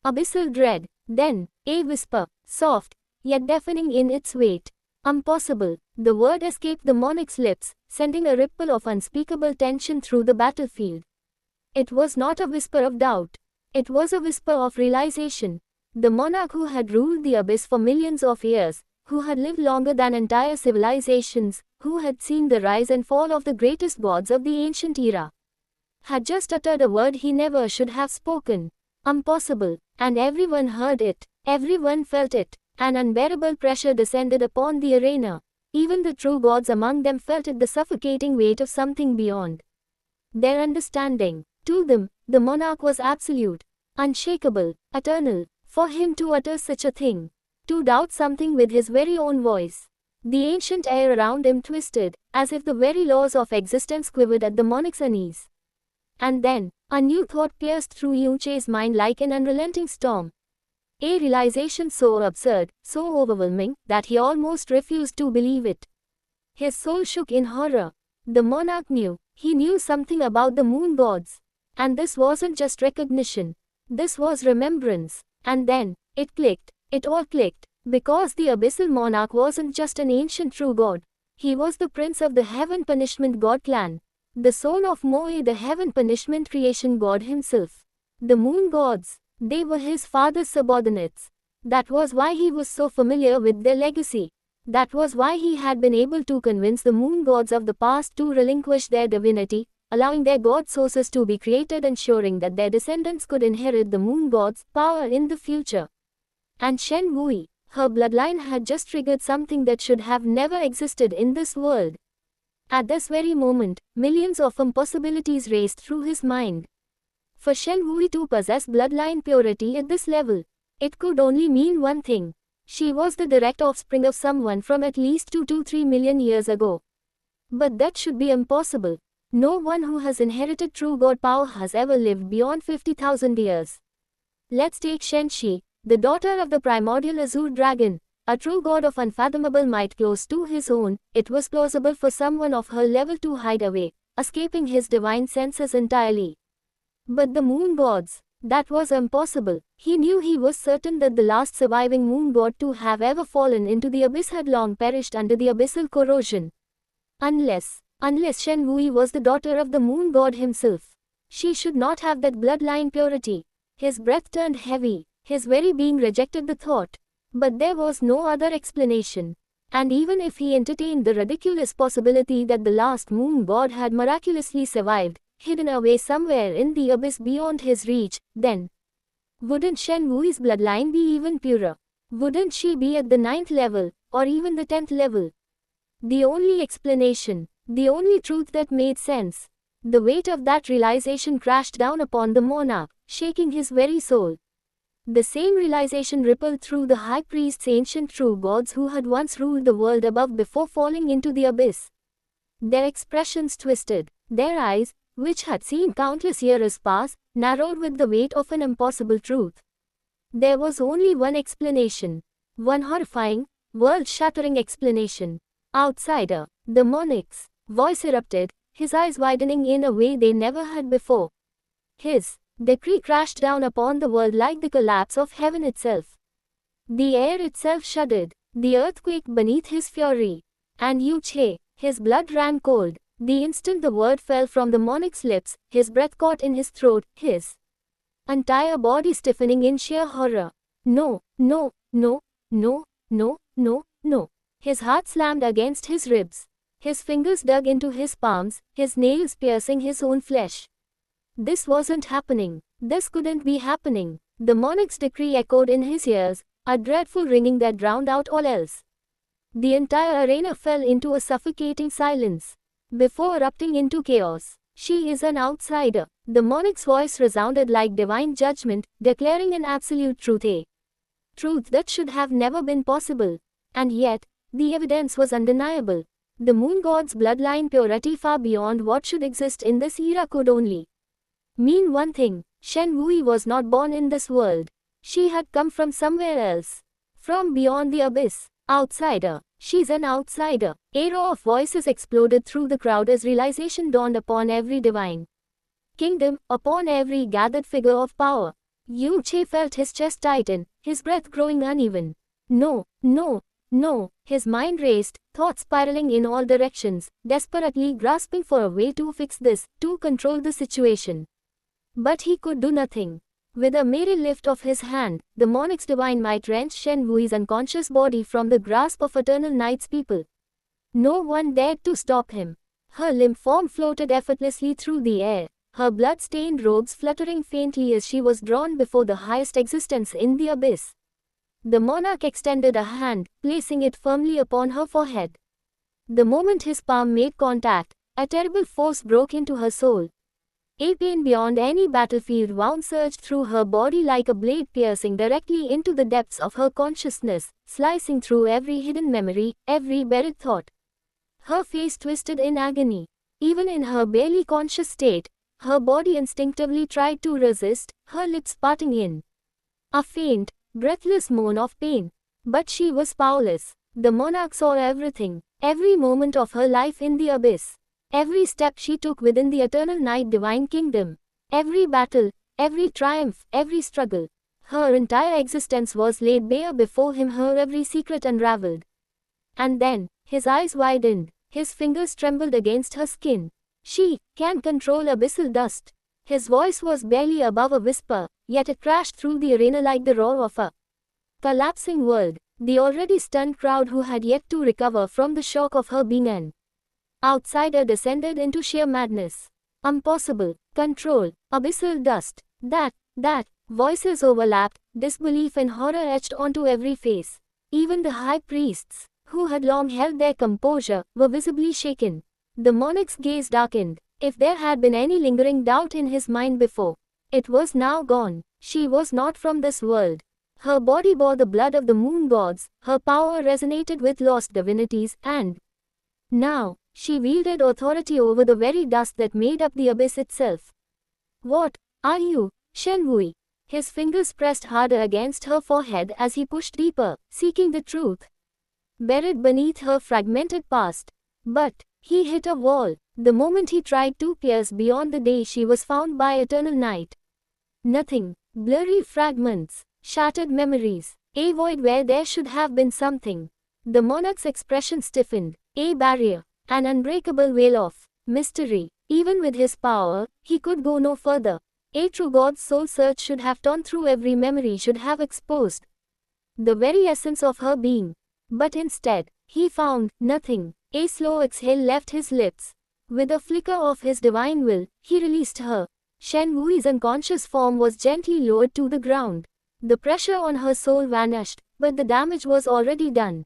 S1: Abyssal dread. Then, a whisper, soft, yet deafening in its weight. Impossible. The word escaped the monarch's lips, sending a ripple of unspeakable tension through the battlefield. It was not a whisper of doubt. It was a whisper of realization. The monarch who had ruled the abyss for millions of years, who had lived longer than entire civilizations, who had seen the rise and fall of the greatest gods of the ancient era, had just uttered a word he never should have spoken. Impossible. And everyone heard it. Everyone felt it. An unbearable pressure descended upon the arena. Even the true gods among them felt it, the suffocating weight of something beyond their understanding. To them, the monarch was absolute, unshakable, eternal. For him to utter such a thing, to doubt something with his very own voice. The ancient air around him twisted, as if the very laws of existence quivered at the monarch's unease. And then, a new thought pierced through Yuche's mind like an unrelenting storm. A realization so absurd, so overwhelming, that he almost refused to believe it. His soul shook in horror. The monarch knew, he knew something about the moon gods. And this wasn't just recognition. This was remembrance. And then, it clicked. It all clicked. Because the abyssal monarch wasn't just an ancient true god. He was the prince of the heaven punishment god clan. The soul of Moe, the heaven punishment creation god himself. The moon gods, they were his father's subordinates. That was why he was so familiar with their legacy. That was why he had been able to convince the moon gods of the past to relinquish their divinity, allowing their god sources to be created, ensuring that their descendants could inherit the moon gods' power in the future. And Shen Wui, her bloodline had just triggered something that should have never existed in this world. At this very moment, millions of impossibilities raced through his mind. For Shen Wui to possess bloodline purity at this level, it could only mean one thing. She was the direct offspring of someone from at least 2 to 3 million years ago. But that should be impossible. No one who has inherited true god power has ever lived beyond 50,000 years. Let's take Shenxi, the daughter of the primordial azure dragon, a true god of unfathomable might close to his own. It was plausible for someone of her level to hide away, escaping his divine senses entirely. But the moon gods, that was impossible. He knew, he was certain that the last surviving moon god to have ever fallen into the abyss had long perished under the abyssal corrosion. Unless Shen Wui was the daughter of the moon god himself. She should not have that bloodline purity. His breath turned heavy, his very being rejected the thought. But there was no other explanation. And even if he entertained the ridiculous possibility that the last moon god had miraculously survived, hidden away somewhere in the abyss beyond his reach, then wouldn't Shen Wui's bloodline be even purer? Wouldn't she be at the 9th level, or even the 10th level? The only explanation, the only truth that made sense. The weight of that realization crashed down upon the monarch, shaking his very soul. The same realization rippled through the high priest's ancient true gods who had once ruled the world above before falling into the abyss. Their expressions twisted, their eyes, which had seen countless years pass, narrowed with the weight of an impossible truth. There was only one explanation. One horrifying, world-shattering explanation. Outsider, the monarch's voice erupted, his eyes widening in a way they never had before. His decree crashed down upon the world like the collapse of heaven itself. The air itself shuddered, the earth quaked beneath his fury. And Yuche, his blood ran cold. The instant the word fell from the monarch's lips, his breath caught in his throat, his entire body stiffening in sheer horror. No, no, no, no, no, no, no. His heart slammed against his ribs. His fingers dug into his palms, his nails piercing his own flesh. This wasn't happening. This couldn't be happening. The monarch's decree echoed in his ears, a dreadful ringing that drowned out all else. The entire arena fell into a suffocating silence. Before erupting into chaos, she is an outsider. The monarch's voice resounded like divine judgment, declaring an absolute truth, a truth that should have never been possible. And yet, the evidence was undeniable. The moon god's bloodline purity far beyond what should exist in this era could only mean one thing. Shen Wui was not born in this world. She had come from somewhere else. From beyond the abyss. Outsider. She's an outsider. A roar of voices exploded through the crowd as realization dawned upon every divine kingdom, upon every gathered figure of power. Yu Che felt his chest tighten, his breath growing uneven. No, no, no. His mind raced, thoughts spiraling in all directions, desperately grasping for a way to fix this, to control the situation. But he could do nothing. With a mere lift of his hand, the monarch's divine might wrenched Shen Wui's unconscious body from the grasp of Eternal Night's people. No one dared to stop him. Her limp form floated effortlessly through the air, her blood-stained robes fluttering faintly as she was drawn before the highest existence in the abyss. The monarch extended a hand, placing it firmly upon her forehead. The moment his palm made contact, a terrible force broke into her soul. A pain beyond any battlefield wound surged through her body like a blade piercing directly into the depths of her consciousness, slicing through every hidden memory, every buried thought. Her face twisted in agony. Even in her barely conscious state, her body instinctively tried to resist, her lips parting in a faint, breathless moan of pain. But she was powerless. The monarch saw everything, every moment of her life in the abyss. Every step she took within the Eternal Night Divine Kingdom. Every battle, every triumph, every struggle. Her entire existence was laid bare before him, her every secret unraveled. And then, his eyes widened, his fingers trembled against her skin. She can control abyssal dust. His voice was barely above a whisper, yet it crashed through the arena like the roar of a collapsing world. The already stunned crowd who had yet to recover from the shock of her being an outsider descended into sheer madness. Impossible. Control. Abyssal dust. That. Voices overlapped, disbelief and horror etched onto every face. Even the high priests, who had long held their composure, were visibly shaken. The monarch's gaze darkened. If there had been any lingering doubt in his mind before, it was now gone. She was not from this world. Her body bore the blood of the moon gods, her power resonated with lost divinities, and now, she wielded authority over the very dust that made up the abyss itself. What are you, Shen Wui? His fingers pressed harder against her forehead as he pushed deeper, seeking the truth buried beneath her fragmented past. But he hit a wall the moment he tried to pierce beyond the day she was found by Eternal Night. Nothing. Blurry fragments, shattered memories, a void where there should have been something. The monarch's expression stiffened, a barrier, an unbreakable veil of mystery. Even with his power, he could go no further. A true God's soul search should have torn through every memory, should have exposed the very essence of her being. But instead, he found nothing. A slow exhale left his lips. With a flicker of his divine will, he released her. Shen Wui's unconscious form was gently lowered to the ground. The pressure on her soul vanished, but the damage was already done.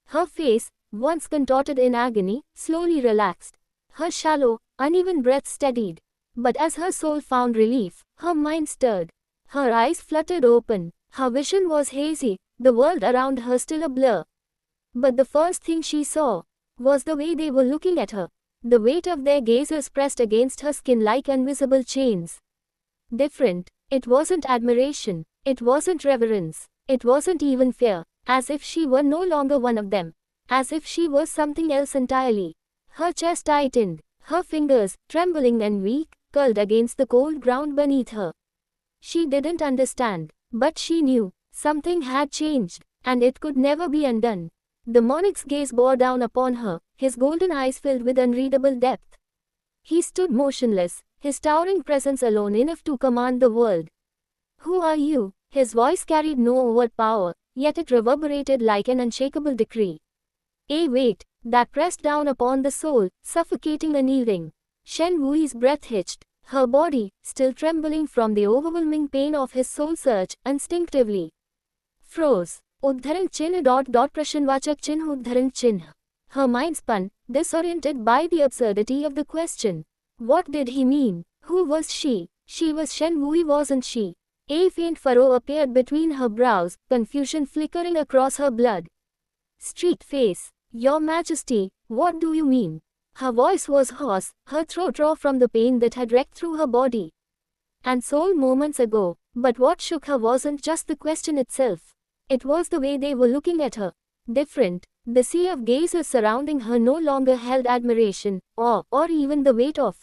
S1: Her face, once contorted in agony, slowly relaxed. Her shallow, uneven breath steadied. But as her soul found relief, her mind stirred. Her eyes fluttered open. Her vision was hazy, the world around her still a blur. But the first thing she saw was the way they were looking at her. The weight of their gazes pressed against her skin like invisible chains. Different. It wasn't admiration. It wasn't reverence. It wasn't even fear. As if she were no longer one of them. As if she was something else entirely. Her chest tightened. Her fingers, trembling and weak, curled against the cold ground beneath her. She didn't understand. But she knew. Something had changed. And it could never be undone. The monarch's gaze bore down upon her, his golden eyes filled with unreadable depth. He stood motionless, his towering presence alone enough to command the world. Who are you? His voice carried no overt power, yet it reverberated like an unshakable decree. A weight that pressed down upon the soul, suffocating and kneeling. Shen Wui's breath hitched, her body, still trembling from the overwhelming pain of his soul search, instinctively froze. Uddharan chinh ... Prashanvachak chinh Uddharan chinh. Her mind spun, disoriented by the absurdity of the question. What did he mean? Who was she? She was Shen Wui, wasn't she? A faint furrow appeared between her brows, confusion flickering across her blood streaked face. Your Majesty, what do you mean? Her voice was hoarse, her throat raw from the pain that had wrecked through her body and soul moments ago. But what shook her wasn't just the question itself. It was the way they were looking at her. Different. The sea of gazers surrounding her no longer held admiration, awe, or even the weight of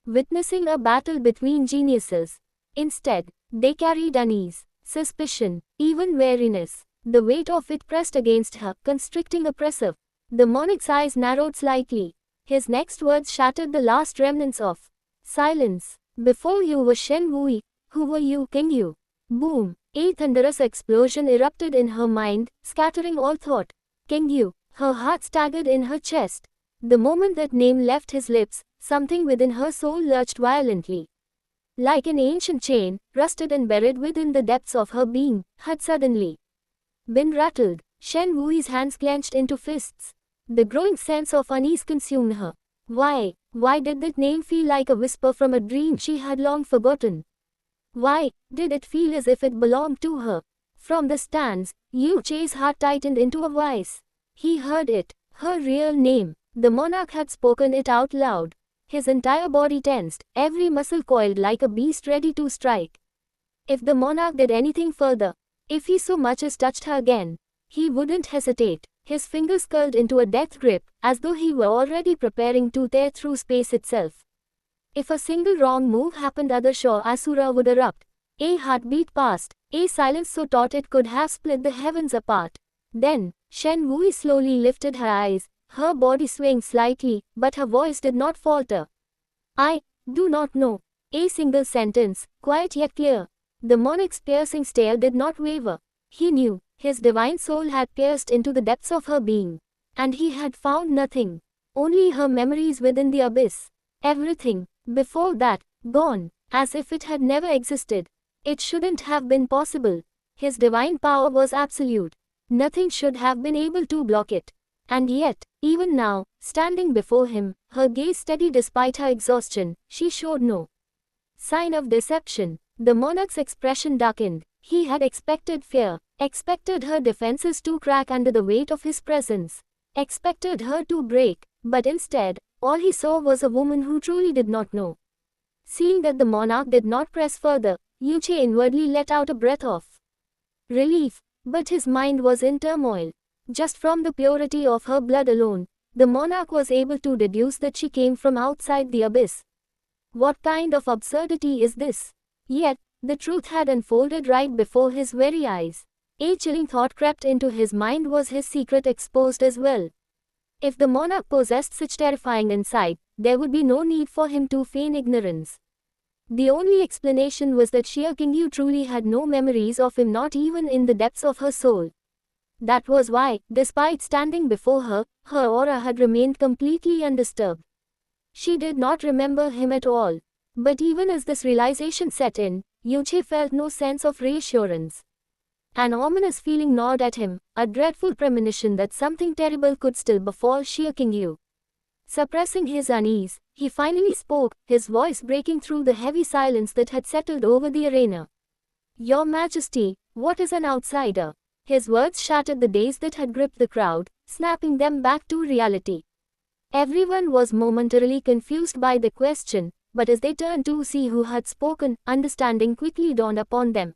S1: witnessing a battle between geniuses. Instead, they carried unease, suspicion, even wariness. The weight of it pressed against her, constricting, oppressive. The monarch's eyes narrowed slightly. His next words shattered the last remnants of silence. Before you was Shen Wui. Who were you, King Yu? Boom! A thunderous explosion erupted in her mind, scattering all thought. King Yu. Her heart staggered in her chest. The moment that name left his lips, something within her soul lurched violently. Like an ancient chain, rusted and buried within the depths of her being, had suddenly been rattled. Shen Wui's hands clenched into fists. The growing sense of unease consumed her. Why did that name feel like a whisper from a dream she had long forgotten? Why did it feel as if it belonged to her? From the stands, Yu Che's heart tightened into a vice. He heard it, her real name. The monarch had spoken it out loud. His entire body tensed, every muscle coiled like a beast ready to strike. If the monarch did anything further, if he so much as touched her again, he wouldn't hesitate. His fingers curled into a death grip, as though he were already preparing to tear through space itself. If a single wrong move happened, other sure Asura would erupt. A heartbeat passed, a silence so taut it could have split the heavens apart. Then, Shen Wui slowly lifted her eyes, her body swaying slightly, but her voice did not falter. I do not know. A single sentence, quiet yet clear. The monarch's piercing stare did not waver. He knew, his divine soul had pierced into the depths of her being. And he had found nothing. Only her memories within the abyss. Everything, before that, gone, as if it had never existed. It shouldn't have been possible. His divine power was absolute. Nothing should have been able to block it. And yet, even now, standing before him, her gaze steady despite her exhaustion, she showed no sign of deception. The monarch's expression darkened. He had expected fear, expected her defenses to crack under the weight of his presence, expected her to break, but instead, all he saw was a woman who truly did not know. Seeing that the monarch did not press further, Yu Che inwardly let out a breath of relief, but his mind was in turmoil. Just from the purity of her blood alone, the monarch was able to deduce that she came from outside the abyss. What kind of absurdity is this? Yet, the truth had unfolded right before his very eyes. A chilling thought crept into his mind. Was his secret exposed as well? If the monarch possessed such terrifying insight, there would be no need for him to feign ignorance. The only explanation was that King Yu truly had no memories of him, not even in the depths of her soul. That was why, despite standing before her, her aura had remained completely undisturbed. She did not remember him at all. But even as this realization set in, Yu Che felt no sense of reassurance. An ominous feeling gnawed at him, a dreadful premonition that something terrible could still befall King Yu. Suppressing his unease, he finally spoke, his voice breaking through the heavy silence that had settled over the arena. Your Majesty, what is an outsider? His words shattered the daze that had gripped the crowd, snapping them back to reality. Everyone was momentarily confused by the question, but as they turned to see who had spoken, understanding quickly dawned upon them.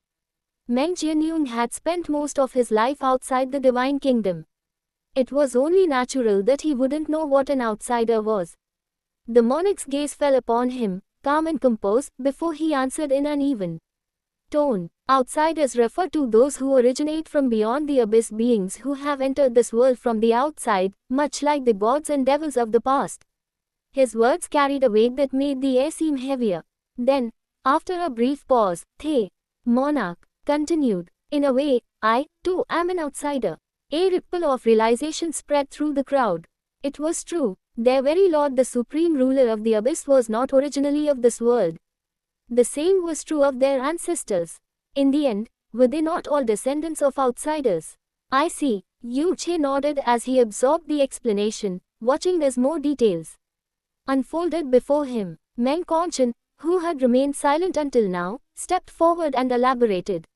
S1: Meng Jianyun had spent most of his life outside the Divine Kingdom. It was only natural that he wouldn't know what an outsider was. The monarch's gaze fell upon him, calm and composed, before he answered in uneven tone. Outsiders refer to those who originate from beyond the abyss, beings who have entered this world from the outside, much like the gods and devils of the past. His words carried a weight that made the air seem heavier. Then, after a brief pause, the monarch continued, in a way, I, too, am an outsider. A ripple of realization spread through the crowd. It was true. Their very lord, the supreme ruler of the abyss, was not originally of this world. The same was true of their ancestors. In the end, were they not all descendants of outsiders? I see. Yu Che nodded as he absorbed the explanation, watching as more details unfolded before him. Meng Qingchen, who had remained silent until now, stepped forward and elaborated.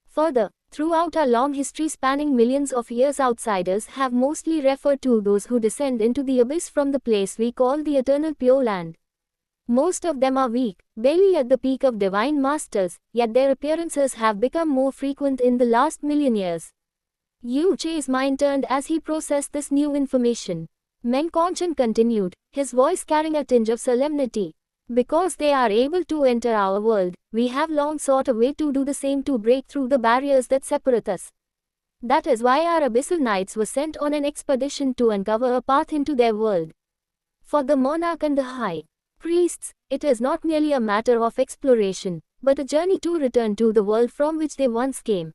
S1: Further, throughout our long history spanning millions of years, outsiders have mostly referred to those who descend into the abyss from the place we call the Eternal Pure Land. Most of them are weak, barely at the peak of divine masters, yet their appearances have become more frequent in the last million years. Yu Che's mind turned as he processed this new information. Meng Qongchen continued, his voice carrying a tinge of solemnity. Because they are able to enter our world, we have long sought a way to do the same, to break through the barriers that separate us. That is why our Abyssal Knights were sent on an expedition to uncover a path into their world. For the monarch and the high priests, it is not merely a matter of exploration, but a journey to return to the world from which they once came.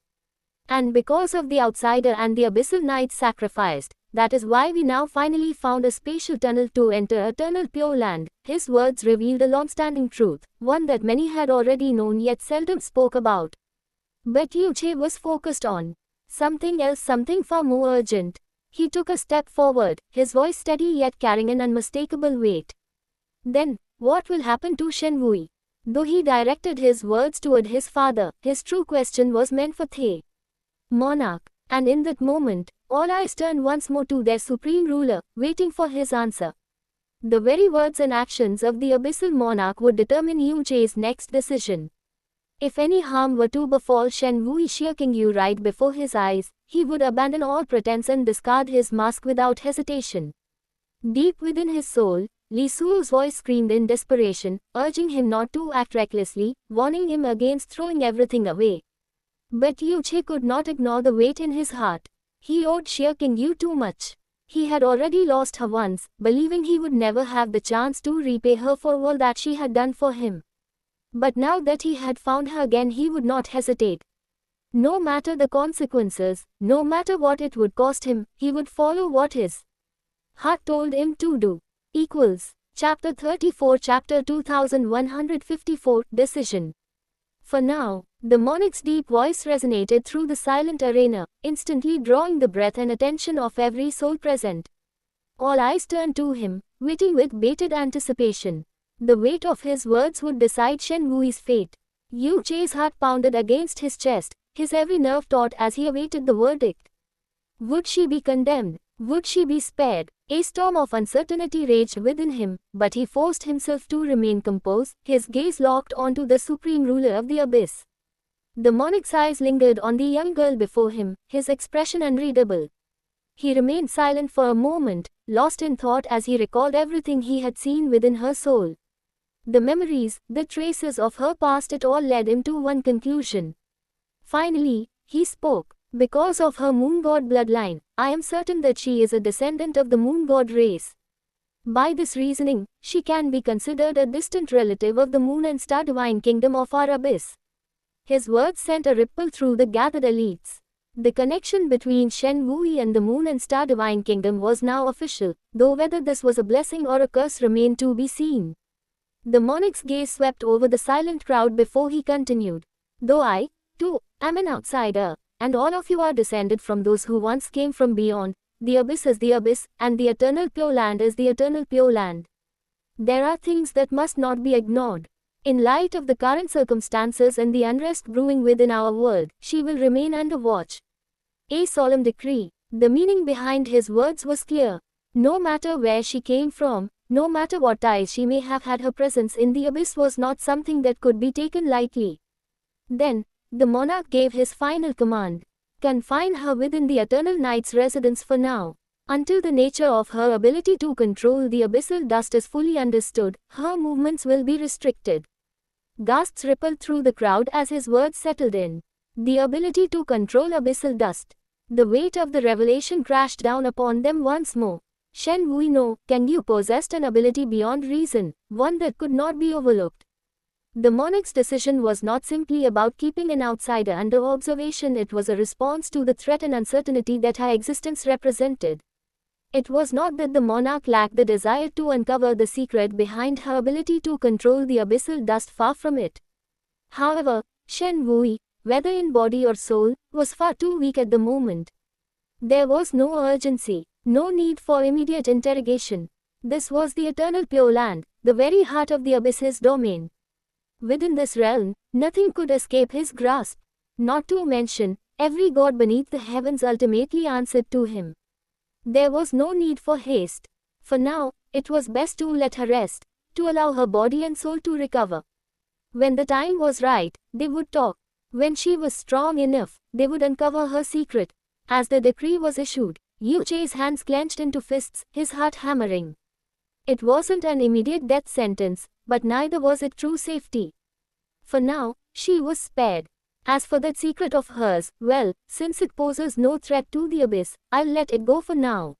S1: And because of the outsider and the Abyssal Knights sacrificed, that is why we now finally found a spatial tunnel to enter eternal Pure Land. His words revealed a long-standing truth, one that many had already known yet seldom spoke about. But Yu Che was focused on something else, something far more urgent. He took a step forward, his voice steady yet carrying an unmistakable weight. Then, what will happen to Shen Wui? Though he directed his words toward his father, his true question was meant for the monarch. And in that moment, all eyes turned once more to their supreme ruler, waiting for his answer. The very words and actions of the abyssal monarch would determine Yu Che's next decision. If any harm were to befall Shen Wui King Yu right before his eyes, he would abandon all pretense and discard his mask without hesitation. Deep within his soul, Li Suo's voice screamed in desperation, urging him not to act recklessly, warning him against throwing everything away. But Yu Che could not ignore the weight in his heart. He owed King Yu too much. He had already lost her once, believing he would never have the chance to repay her for all that she had done for him. But now that he had found her again, he would not hesitate. No matter the consequences, no matter what it would cost him, he would follow what his heart told him to do. Chapter 34, Chapter 2154, Decision. For now, the monarch's deep voice resonated through the silent arena, instantly drawing the breath and attention of every soul present. All eyes turned to him, waiting with bated anticipation. The weight of his words would decide Shen Wui's fate. Yu Che's heart pounded against his chest, his every nerve taut as he awaited the verdict. Would she be condemned? Would she be spared? A storm of uncertainty raged within him, but he forced himself to remain composed, his gaze locked onto the supreme ruler of the abyss. The monarch's eyes lingered on the young girl before him, his expression unreadable. He remained silent for a moment, lost in thought as he recalled everything he had seen within her soul. The memories, the traces of her past, it all led him to one conclusion. Finally, he spoke. Because of her moon god bloodline, I am certain that she is a descendant of the moon god race. By this reasoning, she can be considered a distant relative of the moon and star divine kingdom of our abyss. His words sent a ripple through the gathered elites. The connection between Shen Wui and the moon and star divine kingdom was now official, though whether this was a blessing or a curse remained to be seen. The monarch's gaze swept over the silent crowd before he continued. Though I, too, am an outsider, and all of you are descended from those who once came from beyond, the abyss is the abyss, and the eternal Pure Land is the eternal Pure Land. There are things that must not be ignored. In light of the current circumstances and the unrest brewing within our world, she will remain under watch. A solemn decree. The meaning behind his words was clear. No matter where she came from, no matter what ties she may have had, her presence in the abyss was not something that could be taken lightly. Then, the monarch gave his final command. Confine her within the Eternal Knight's residence for now. Until the nature of her ability to control the abyssal dust is fully understood, her movements will be restricted. Gasps rippled through the crowd as his words settled in. The ability to control abyssal dust. The weight of the revelation crashed down upon them once more. Shen Wui no, King Yu possessed an ability beyond reason, one that could not be overlooked. The monarch's decision was not simply about keeping an outsider under observation, it was a response to the threat and uncertainty that her existence represented. It was not that the monarch lacked the desire to uncover the secret behind her ability to control the abyssal dust, far from it. However, Shen Wui, whether in body or soul, was far too weak at the moment. There was no urgency, no need for immediate interrogation. This was the eternal Pure Land, the very heart of the abyss's domain. Within this realm, nothing could escape his grasp. Not to mention, every god beneath the heavens ultimately answered to him. There was no need for haste. For now, it was best to let her rest, to allow her body and soul to recover. When the time was right, they would talk. When she was strong enough, they would uncover her secret. As the decree was issued, Yu Che's hands clenched into fists, his heart hammering. It wasn't an immediate death sentence, but neither was it true safety. For now, she was spared. As for that secret of hers, well, since it poses no threat to the abyss, I'll let it go for now.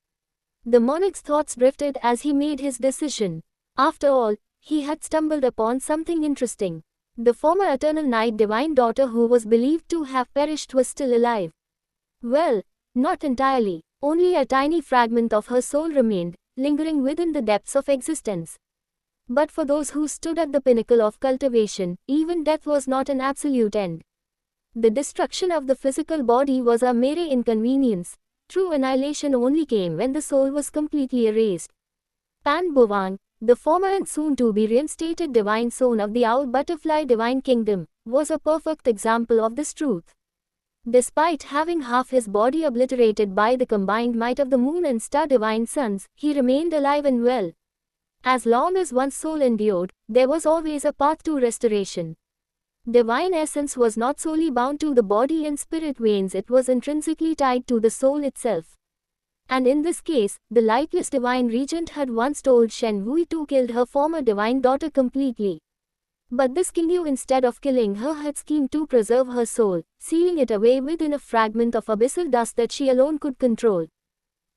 S1: The monarch's thoughts drifted as he made his decision. After all, he had stumbled upon something interesting. The former Eternal Night Divine Daughter who was believed to have perished was still alive. Well, not entirely. Only a tiny fragment of her soul remained, lingering within the depths of existence. But for those who stood at the pinnacle of cultivation, even death was not an absolute end. The destruction of the physical body was a mere inconvenience. True annihilation only came when the soul was completely erased. Pan Bovang, the former and soon-to-be reinstated divine son of the Owl Butterfly Divine Kingdom, was a perfect example of this truth. Despite having half his body obliterated by the combined might of the moon and star divine sons, he remained alive and well. As long as one's soul endured, there was always a path to restoration. Divine essence was not solely bound to the body and spirit veins, it was intrinsically tied to the soul itself. And in this case, the lightless divine regent had once told Shen Wui to kill her former divine daughter completely. But this Qingyu, instead of killing her, had schemed to preserve her soul, sealing it away within a fragment of abyssal dust that she alone could control.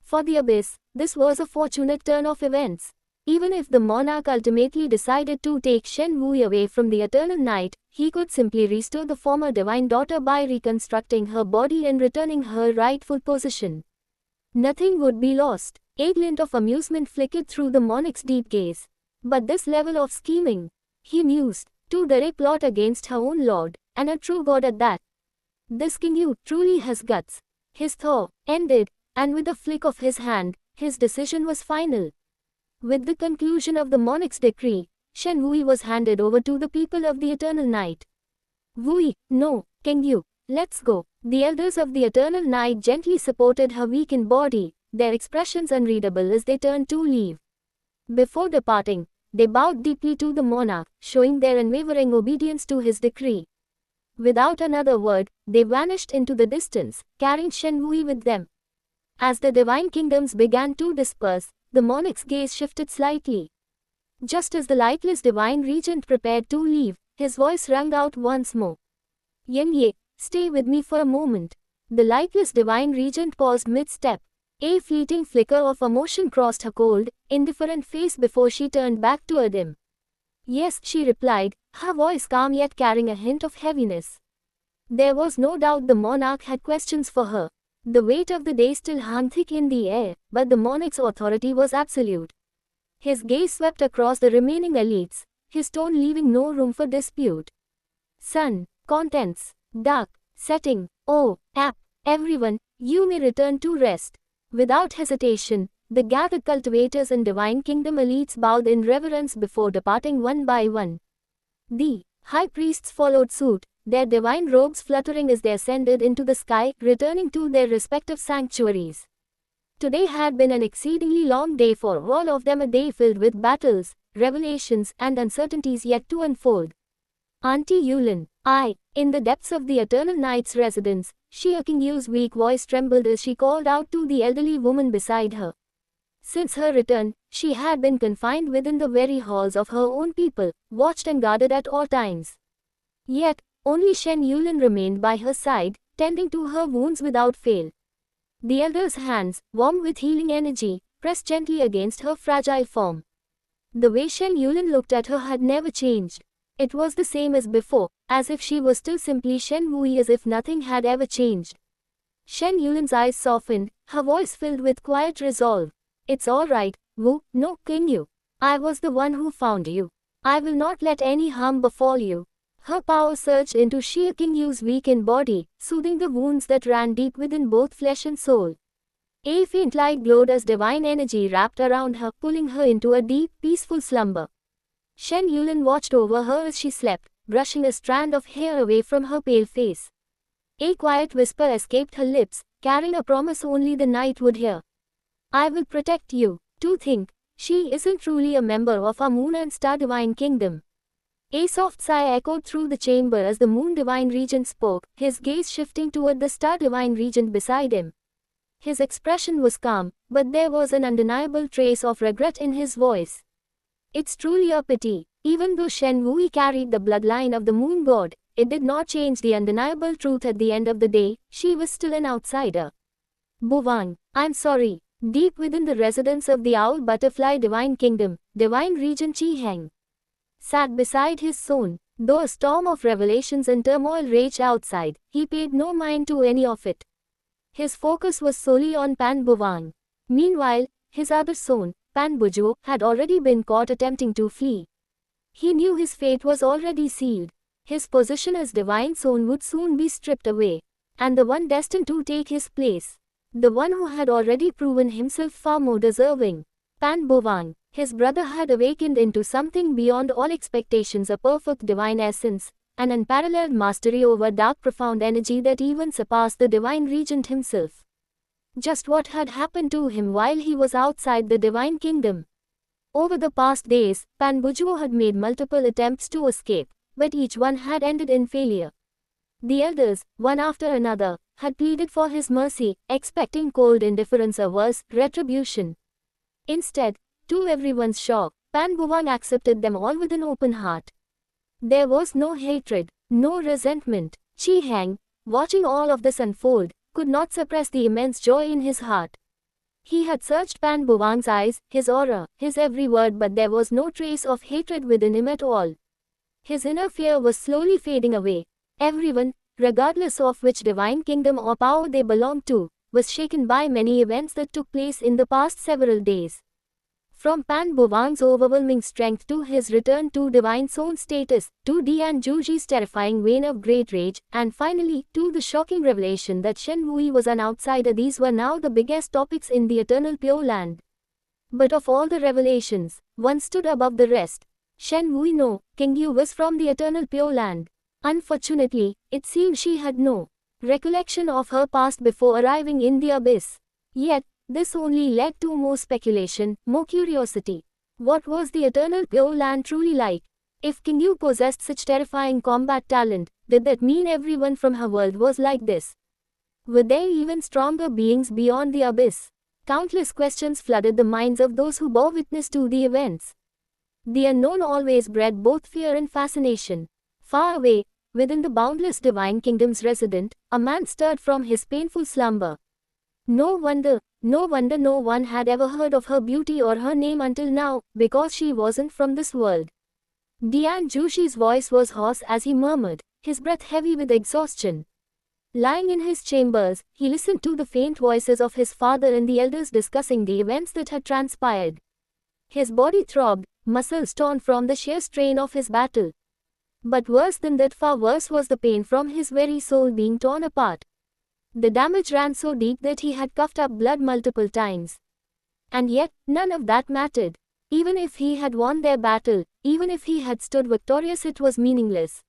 S1: For the abyss, this was a fortunate turn of events. Even if the monarch ultimately decided to take Shen Wui away from the Eternal Night, he could simply restore the former divine daughter by reconstructing her body and returning her rightful position. Nothing would be lost. A glint of amusement flickered through the monarch's deep gaze. But this level of scheming, he mused, to dare a plot against her own lord, and a true god at that. This Qingyu truly has guts. His thaw ended, and with a flick of his hand, his decision was final. With the conclusion of the monarch's decree, Shen Wui was handed over to the people of the Eternal Night. Wui, no, Qingyu, let's go. The elders of the Eternal Night gently supported her weakened body, their expressions unreadable as they turned to leave. Before departing, they bowed deeply to the monarch, showing their unwavering obedience to his decree. Without another word, they vanished into the distance, carrying Shen Wui with them. As the divine kingdoms began to disperse, the monarch's gaze shifted slightly. Just as the lightless divine regent prepared to leave, his voice rang out once more. Yen Ye, stay with me for a moment. The lightless divine regent paused mid-step. A fleeting flicker of emotion crossed her cold, indifferent face before she turned back to Adim. Yes, she replied, her voice calm yet carrying a hint of heaviness. There was no doubt the monarch had questions for her. The weight of the day still hung thick in the air, but the monarch's authority was absolute. His gaze swept across the remaining elites, his tone leaving no room for dispute. Sun, contents, dark, setting, oh, everyone, you may return to rest. Without hesitation, the gathered cultivators and divine kingdom elites bowed in reverence before departing one by one. The high priests followed suit, their divine robes fluttering as they ascended into the sky, returning to their respective sanctuaries. Today had been an exceedingly long day for all of them, a day filled with battles, revelations, and uncertainties yet to unfold. Auntie Yulin, in the depths of the Eternal Night's residence, Xia Qingyu's weak voice trembled as she called out to the elderly woman beside her. Since her return, she had been confined within the very halls of her own people, watched and guarded at all times. Yet, only Shen Yulin remained by her side, tending to her wounds without fail. The elder's hands, warm with healing energy, pressed gently against her fragile form. The way Shen Yulin looked at her had never changed. It was the same as before, as if she was still simply Shen Wui, as if nothing had ever changed. Shen Yulin's eyes softened, her voice filled with quiet resolve. It's all right, Wu, no, Qingyu. I was the one who found you. I will not let any harm befall you. Her power surged into Xia Qingyu's weakened body, soothing the wounds that ran deep within both flesh and soul. A faint light glowed as divine energy wrapped around her, pulling her into a deep, peaceful slumber. Shen Yulin watched over her as she slept, brushing a strand of hair away from her pale face. A quiet whisper escaped her lips, carrying a promise only the night would hear. I will protect you. To think, she isn't truly a member of our Moon and Star Divine Kingdom. A soft sigh echoed through the chamber as the Moon Divine Regent spoke, his gaze shifting toward the Star Divine Regent beside him. His expression was calm, but there was an undeniable trace of regret in his voice. It's truly a pity. Even though Shen Wui carried the bloodline of the moon god, it did not change the undeniable truth at the end of the day, she was still an outsider. Buvang, I'm sorry. Deep within the residence of the Owl Butterfly Divine Kingdom, Divine Regent Qi Heng sat beside his son. Though a storm of revelations and turmoil raged outside, he paid no mind to any of it. His focus was solely on Pan Buvang. Meanwhile, his other son, Pan Bujo, had already been caught attempting to flee. He knew his fate was already sealed. His position as divine son would soon be stripped away, and the one destined to take his place, the one who had already proven himself far more deserving, Pan Buvang, his brother, had awakened into something beyond all expectations, a perfect divine essence, an unparalleled mastery over dark profound energy that even surpassed the divine regent himself. Just what had happened to him while he was outside the divine kingdom? Over the past days, Pan Bujo had made multiple attempts to escape, but each one had ended in failure. The elders, one after another, had pleaded for his mercy, expecting cold indifference or worse, retribution. Instead, to everyone's shock, Pan Buvang accepted them all with an open heart. There was no hatred, no resentment. Qi Heng, watching all of this unfold, could not suppress the immense joy in his heart. He had searched Pan Buvang's eyes, his aura, his every word, but there was no trace of hatred within him at all. His inner fear was slowly fading away. Everyone, regardless of which divine kingdom or power they belonged to, was shaken by many events that took place in the past several days. From Pan Buvang's overwhelming strength to his return to divine son status, to Dian Juji's terrifying vein of great rage, and finally, to the shocking revelation that Shen Wui was an outsider, these were now the biggest topics in the Eternal Pure Land. But of all the revelations, one stood above the rest. Shen Wui no, King Yu was from the Eternal Pure Land. Unfortunately, it seemed she had no recollection of her past before arriving in the abyss. Yet, this only led to more speculation, more curiosity. What was the Eternal Pure Land truly like? If King Yu possessed such terrifying combat talent, did that mean everyone from her world was like this? Were there even stronger beings beyond the abyss? Countless questions flooded the minds of those who bore witness to the events. The unknown always bred both fear and fascination. Far away, within the boundless divine kingdom's resident, a man stirred from his painful slumber. No wonder no one had ever heard of her beauty or her name until now, because she wasn't from this world. Dian Jushi's voice was hoarse as he murmured, his breath heavy with exhaustion. Lying in his chambers, he listened to the faint voices of his father and the elders discussing the events that had transpired. His body throbbed, muscles torn from the sheer strain of his battle. But worse than that, far worse, was the pain from his very soul being torn apart. The damage ran so deep that he had coughed up blood multiple times. And yet, none of that mattered. Even if he had won their battle, even if he had stood victorious, it was meaningless.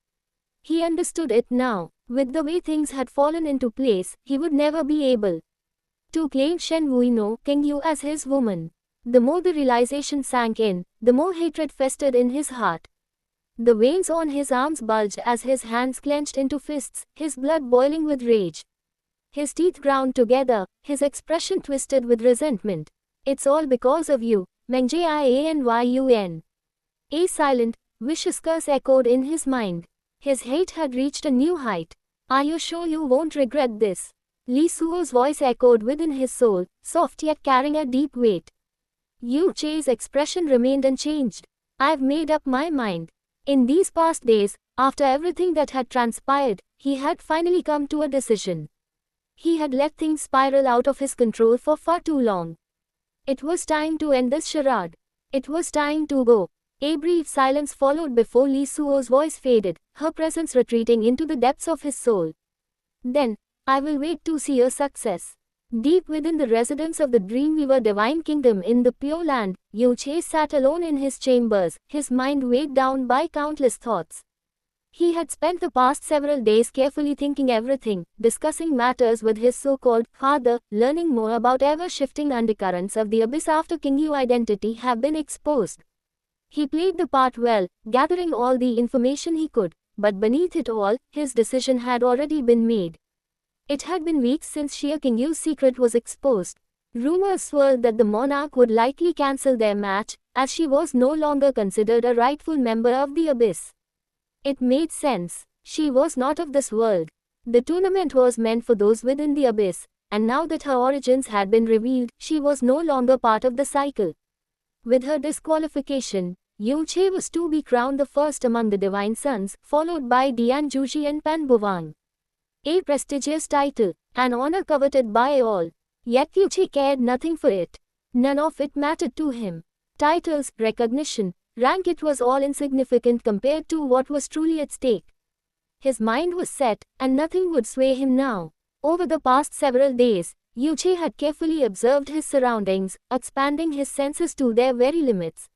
S1: He understood it now. With the way things had fallen into place, he would never be able to claim Shen Wui no, King Yu, as his woman. The more the realization sank in, the more hatred festered in his heart. The veins on his arms bulged as his hands clenched into fists, his blood boiling with rage. His teeth ground together, his expression twisted with resentment. It's all because of you, Meng Jianyun. A silent, vicious curse echoed in his mind. His hate had reached a new height. Are you sure you won't regret this? Li Suo's voice echoed within his soul, soft yet carrying a deep weight. Yu Chei's expression remained unchanged. I've made up my mind. In these past days, after everything that had transpired, he had finally come to a decision. He had let things spiral out of his control for far too long. It was time to end this charade. It was time to go. A brief silence followed before Li Suo's voice faded, her presence retreating into the depths of his soul. Then, I will wait to see your success. Deep within the residence of the Dreamweaver Divine Kingdom in the Pure Land, Yu Chei sat alone in his chambers, his mind weighed down by countless thoughts. He had spent the past several days carefully thinking everything, discussing matters with his so-called father, learning more about ever-shifting undercurrents of the abyss after King Yu's identity had been exposed. He played the part well, gathering all the information he could, but beneath it all, his decision had already been made. It had been weeks since Shia King Yu's secret was exposed. Rumors swirled that the monarch would likely cancel their match, as she was no longer considered a rightful member of the Abyss. It made sense. She was not of this world. The tournament was meant for those within the Abyss, and now that her origins had been revealed, she was no longer part of the cycle. With her disqualification, Yunche was to be crowned the first among the Divine Sons, followed by Dian Juji and Pan Buvang. A prestigious title, an honor coveted by all. Yet Yunche cared nothing for it. None of it mattered to him. Titles, recognition, rank, it was all insignificant compared to what was truly at stake. His mind was set, and nothing would sway him now. Over the past several days, Yunche had carefully observed his surroundings, expanding his senses to their very limits.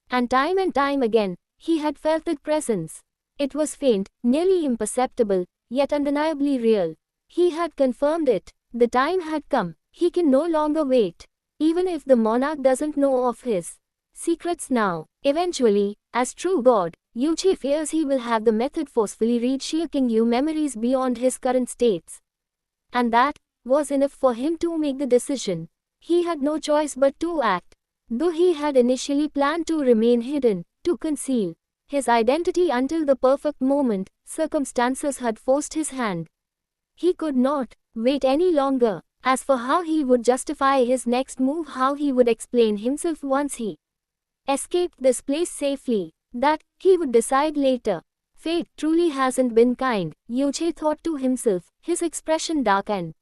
S1: And time again, he had felt that presence. It was faint, nearly imperceptible, yet undeniably real. He had confirmed it. The time had come. He can no longer wait. Even if the monarch doesn't know of his secrets now. Eventually, as true god, Yunche fears he will have the method forcefully read Shia King Yu memories beyond his current states. And that was enough for him to make the decision. He had no choice but to act. Though he had initially planned to remain hidden, to conceal his identity until the perfect moment, circumstances had forced his hand. He could not wait any longer. As for how he would justify his next move, how he would explain himself once he escaped this place safely, that he would decide later. Fate truly hasn't been kind, Yunche thought to himself, his expression dark and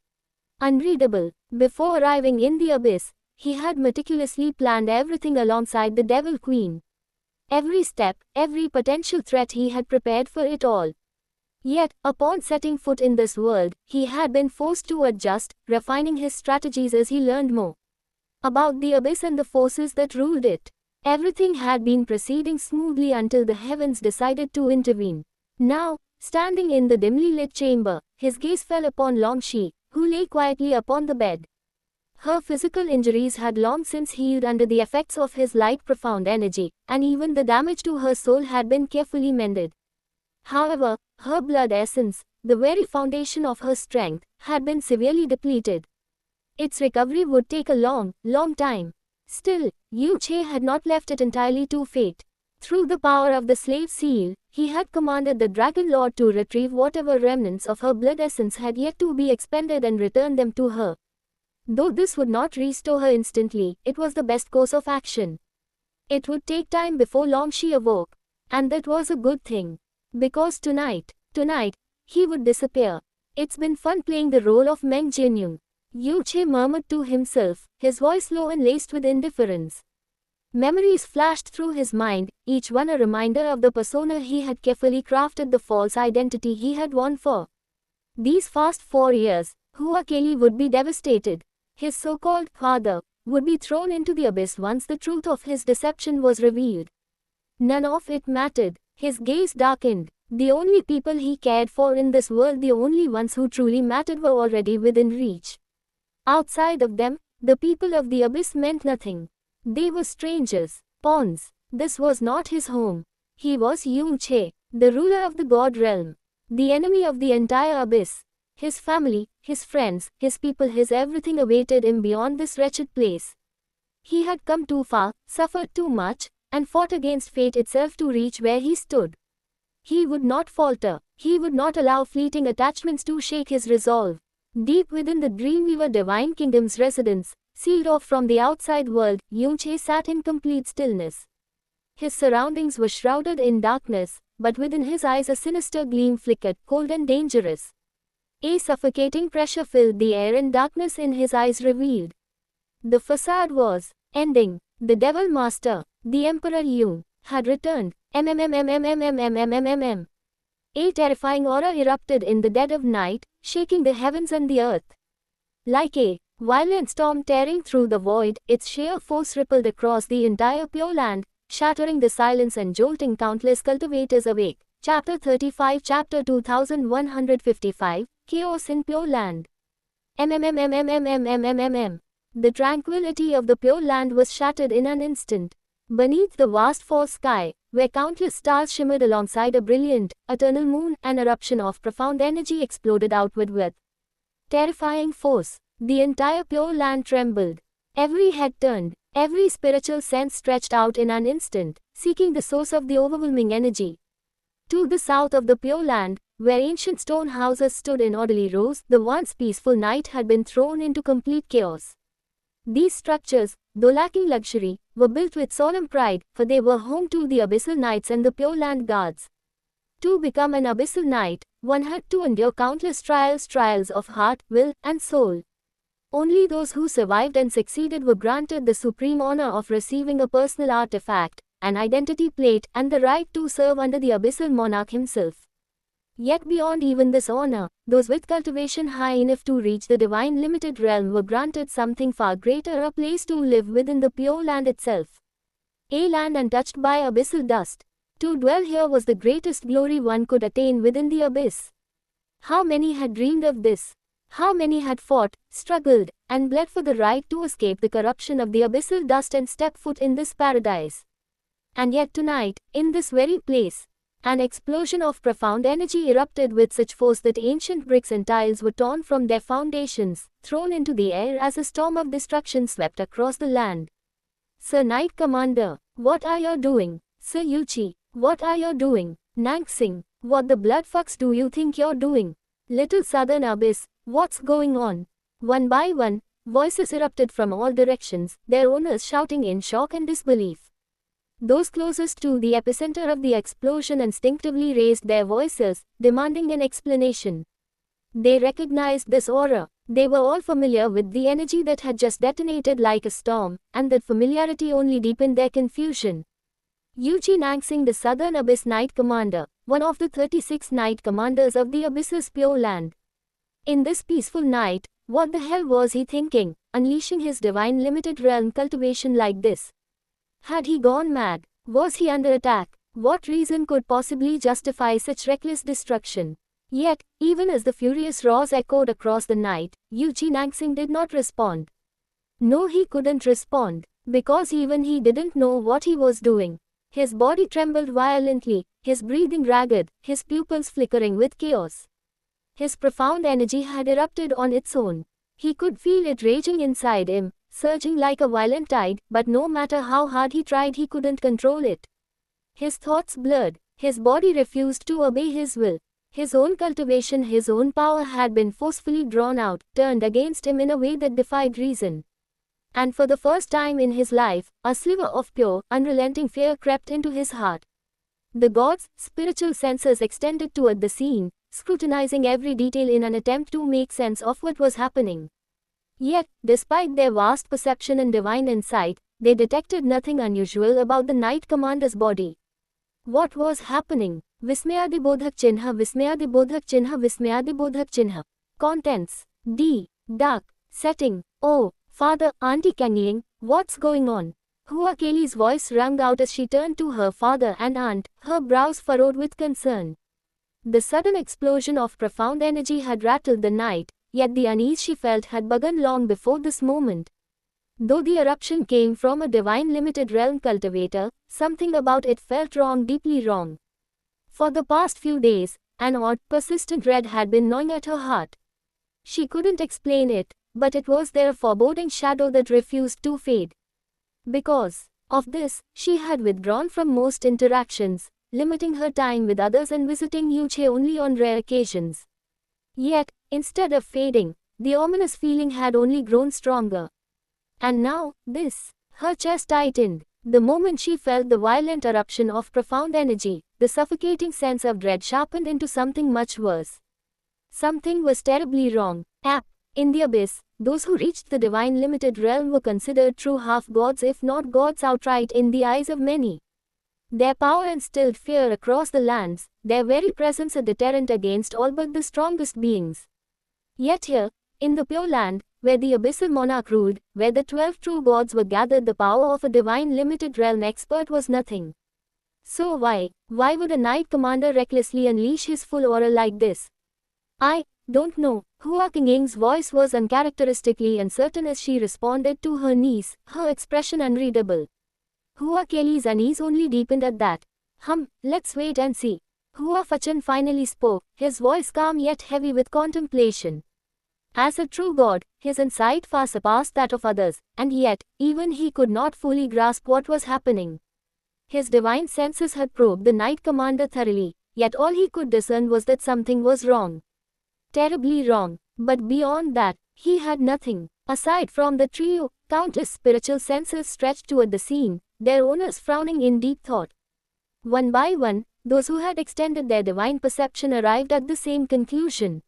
S1: unreadable. Before arriving in the Abyss, he had meticulously planned everything alongside the Devil Queen. Every step, every potential threat, he had prepared for it all. Yet, upon setting foot in this world, he had been forced to adjust, refining his strategies as he learned more about the Abyss and the forces that ruled it. Everything had been proceeding smoothly until the heavens decided to intervene. Now, standing in the dimly lit chamber, his gaze fell upon Longxi, who lay quietly upon the bed. Her physical injuries had long since healed under the effects of his light profound energy, and even the damage to her soul had been carefully mended. However, her blood essence, the very foundation of her strength, had been severely depleted. Its recovery would take a long time. Still, Yunche had not left it entirely to fate. Through the power of the slave seal, he had commanded the Dragon Lord to retrieve whatever remnants of her blood essence had yet to be expended and return them to her. Though this would not restore her instantly, it was the best course of action. It would take time before Longxi awoke. And that was a good thing. Because tonight, he would disappear. It's been fun playing the role of Meng Jianyun, Yunche murmured to himself, his voice low and laced with indifference. Memories flashed through his mind, each one a reminder of the persona he had carefully crafted, the false identity he had worn for these past 4 years. Hua Keli would be devastated. His so-called father would be thrown into the abyss once the truth of his deception was revealed. None of it mattered. His gaze darkened. The only people he cared for in this world, the only ones who truly mattered, were already within reach. Outside of them, the people of the abyss meant nothing. They were strangers, pawns. This was not his home. He was Yunche, the ruler of the god realm, the enemy of the entire abyss. His family, his friends, his people, his everything awaited him beyond this wretched place. He had come too far, suffered too much, and fought against fate itself to reach where he stood. He would not falter. He would not allow fleeting attachments to shake his resolve. Deep within the Dreamweaver Divine Kingdom's residence, sealed off from the outside world, Yunche sat in complete stillness. His surroundings were shrouded in darkness, but within his eyes a sinister gleam flickered, cold and dangerous. A suffocating pressure filled the air, and darkness in his eyes revealed the facade was ending. The Devil Master, the Emperor Yun, had returned. A terrifying aura erupted in the dead of night, shaking the heavens and the earth. Like a violent storm tearing through the void, its sheer force rippled across the entire Pure Land, shattering the silence and jolting countless cultivators awake. Chapter 35, Chapter 2155, Chaos in Pure Land. The tranquility of the Pure Land was shattered in an instant. Beneath the vast false sky, where countless stars shimmered alongside a brilliant, eternal moon, an eruption of profound energy exploded outward with terrifying force. The entire Pure Land trembled. Every head turned, every spiritual sense stretched out in an instant, seeking the source of the overwhelming energy. To the south of the Pure Land, where ancient stone houses stood in orderly rows, the once peaceful night had been thrown into complete chaos. These structures, though lacking luxury, were built with solemn pride, for they were home to the Abyssal Knights and the Pure Land Guards. To become an Abyssal Knight, one had to endure countless trials of heart, will, and soul. Only those who survived and succeeded were granted the supreme honor of receiving a personal artifact, an identity plate, and the right to serve under the Abyssal Monarch himself. Yet beyond even this honor, those with cultivation high enough to reach the divine limited realm were granted something far greater, a place to live within the Pure Land itself. A land untouched by abyssal dust. To dwell here was the greatest glory one could attain within the abyss. How many had dreamed of this? How many had fought, struggled, and bled for the right to escape the corruption of the abyssal dust and step foot in this paradise? And yet tonight, in this very place, an explosion of profound energy erupted with such force that ancient bricks and tiles were torn from their foundations, thrown into the air as a storm of destruction swept across the land. Sir Knight Commander, what are you doing? Sir Yuchi, what are you doing? Nangsing, what the blood fucks do you think you're doing? Little Southern Abyss, what's going on? One by one, voices erupted from all directions, their owners shouting in shock and disbelief. Those closest to the epicenter of the explosion instinctively raised their voices, demanding an explanation. They recognized this aura. They were all familiar with the energy that had just detonated like a storm, and that familiarity only deepened their confusion. Yuji Nangsing, the Southern Abyss Knight Commander, one of the 36 Knight Commanders of the Abyss's Pure Land. In this peaceful night, what the hell was he thinking, unleashing his divine limited realm cultivation like this? Had he gone mad? Was he under attack? What reason could possibly justify such reckless destruction? Yet, even as the furious roars echoed across the night, Yuji Nangsing did not respond. No, he couldn't respond, because even he didn't know what he was doing. His body trembled violently, his breathing ragged, his pupils flickering with chaos. His profound energy had erupted on its own. He could feel it raging inside him, surging like a violent tide, but no matter how hard he tried, he couldn't control it. His thoughts blurred, his body refused to obey his will. His own cultivation, his own power had been forcefully drawn out, turned against him in a way that defied reason. And for the first time in his life, a sliver of pure, unrelenting fear crept into his heart. The god's spiritual senses extended toward the scene, scrutinizing every detail in an attempt to make sense of what was happening. Yet, despite their vast perception and divine insight, they detected nothing unusual about the Knight Commander's body. What was happening? Vismayadibodhak Chinha, Vismayadibodhak Chinha, Vismayadibodhak Chinha. Contents. D. Dark. Setting. Oh, Father, Auntie Kanying, what's going on? Hua Kelly's voice rang out as she turned to her father and aunt, her brows furrowed with concern. The sudden explosion of profound energy had rattled the night, yet the unease she felt had begun long before this moment. Though the eruption came from a divine limited realm cultivator, something about it felt wrong, deeply wrong. For the past few days, an odd, persistent dread had been gnawing at her heart. She couldn't explain it, but it was there, a foreboding shadow that refused to fade. Because of this, she had withdrawn from most interactions, limiting her time with others and visiting Yuche only on rare occasions. Yet, instead of fading, the ominous feeling had only grown stronger. And now, this. Her chest tightened. The moment she felt the violent eruption of profound energy, the suffocating sense of dread sharpened into something much worse. Something was terribly wrong. In the abyss, those who reached the divine limited realm were considered true half-gods, if not gods outright, in the eyes of many. Their power instilled fear across the lands, their very presence a deterrent against all but the strongest beings. Yet here, in the Pure Land, where the abyssal monarch ruled, where the 12 true gods were gathered, the power of a divine limited realm expert was nothing. So why would a Knight Commander recklessly unleash his full aura like this? I don't know. Hua King's voice was uncharacteristically uncertain as she responded to her niece, her expression unreadable. Hua Kelly's unease only deepened at that. Let's wait and see. Hua Fachan finally spoke, his voice calm yet heavy with contemplation. As a true god, his insight far surpassed that of others, and yet, even he could not fully grasp what was happening. His divine senses had probed the Knight Commander thoroughly, yet all he could discern was that something was wrong. Terribly wrong, but beyond that, he had nothing. Aside from the trio, countless spiritual senses stretched toward the scene, their owners frowning in deep thought. One by one, those who had extended their divine perception arrived at the same conclusion.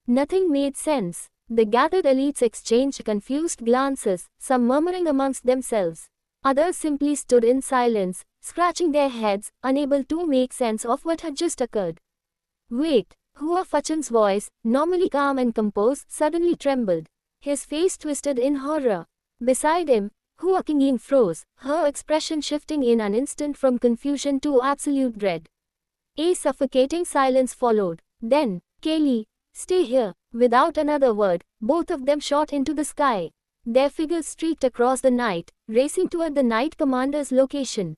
S1: Nothing made sense. The gathered elites exchanged confused glances, some murmuring amongst themselves. Others simply stood in silence, scratching their heads, unable to make sense of what had just occurred. Wait, Hua Fachan's voice, normally calm and composed, suddenly trembled. His face twisted in horror. Beside him, Hua Qingying froze, her expression shifting in an instant from confusion to absolute dread. A suffocating silence followed. Then, Kaylee, stay here. Without another word, both of them shot into the sky. Their figures streaked across the night, racing toward the Knight Commander's location.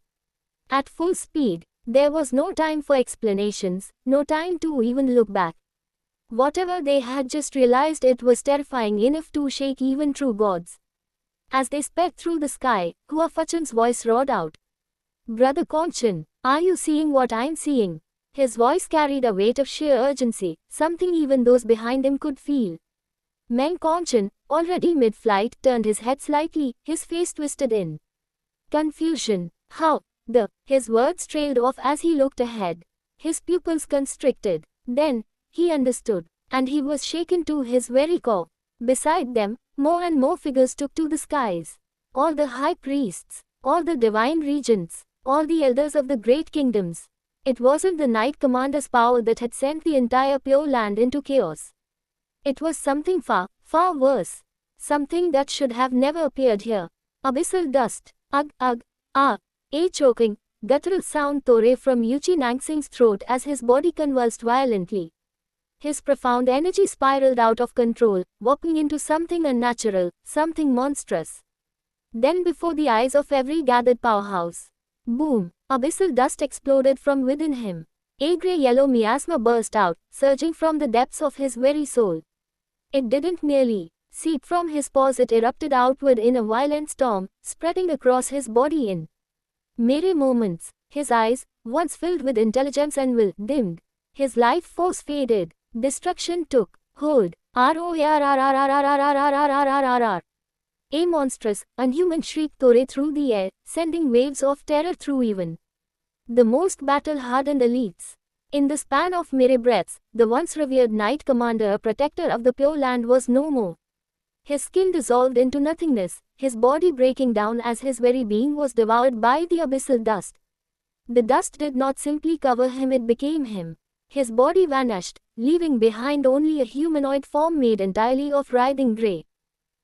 S1: At full speed, there was no time for explanations, no time to even look back. Whatever they had just realized, it was terrifying enough to shake even true gods. As they sped through the sky, Hua Fachan's voice roared out. Brother Conchin, are you seeing what I'm seeing? His voice carried a weight of sheer urgency, something even those behind him could feel. Meng Conchin, already mid-flight, turned his head slightly, his face twisted in confusion. How? His words trailed off as he looked ahead. His pupils constricted. Then, he understood, and he was shaken to his very core. Beside them, more and more figures took to the skies. All the high priests, all the divine regents, all the elders of the great kingdoms. It wasn't the Knight Commander's power that had sent the entire Pure Land into chaos. It was something far, far worse. Something that should have never appeared here. Abyssal dust. Ugh, ugh, ah. A choking, guttural sound tore from Yuchi Nangsing's throat as his body convulsed violently. His profound energy spiraled out of control, warping into something unnatural, something monstrous. Then before the eyes of every gathered powerhouse, boom, abyssal dust exploded from within him. A grey-yellow miasma burst out, surging from the depths of his very soul. It didn't merely seep from his pores, it erupted outward in a violent storm, spreading across his body in mere moments. His eyes, once filled with intelligence and will, dimmed. His life force faded. Destruction took hold. R-O-A-R-R-R-R-R-R-R-R-R-R-R-R. A monstrous, unhuman shriek tore through the air, sending waves of terror through even the most battle-hardened elites. In the span of mere breaths, the once revered Knight Commander, a protector of the Pure Land, was no more. His skin dissolved into nothingness, his body breaking down as his very being was devoured by the abyssal dust. The dust did not simply cover him, it became him. His body vanished, leaving behind only a humanoid form made entirely of writhing grey,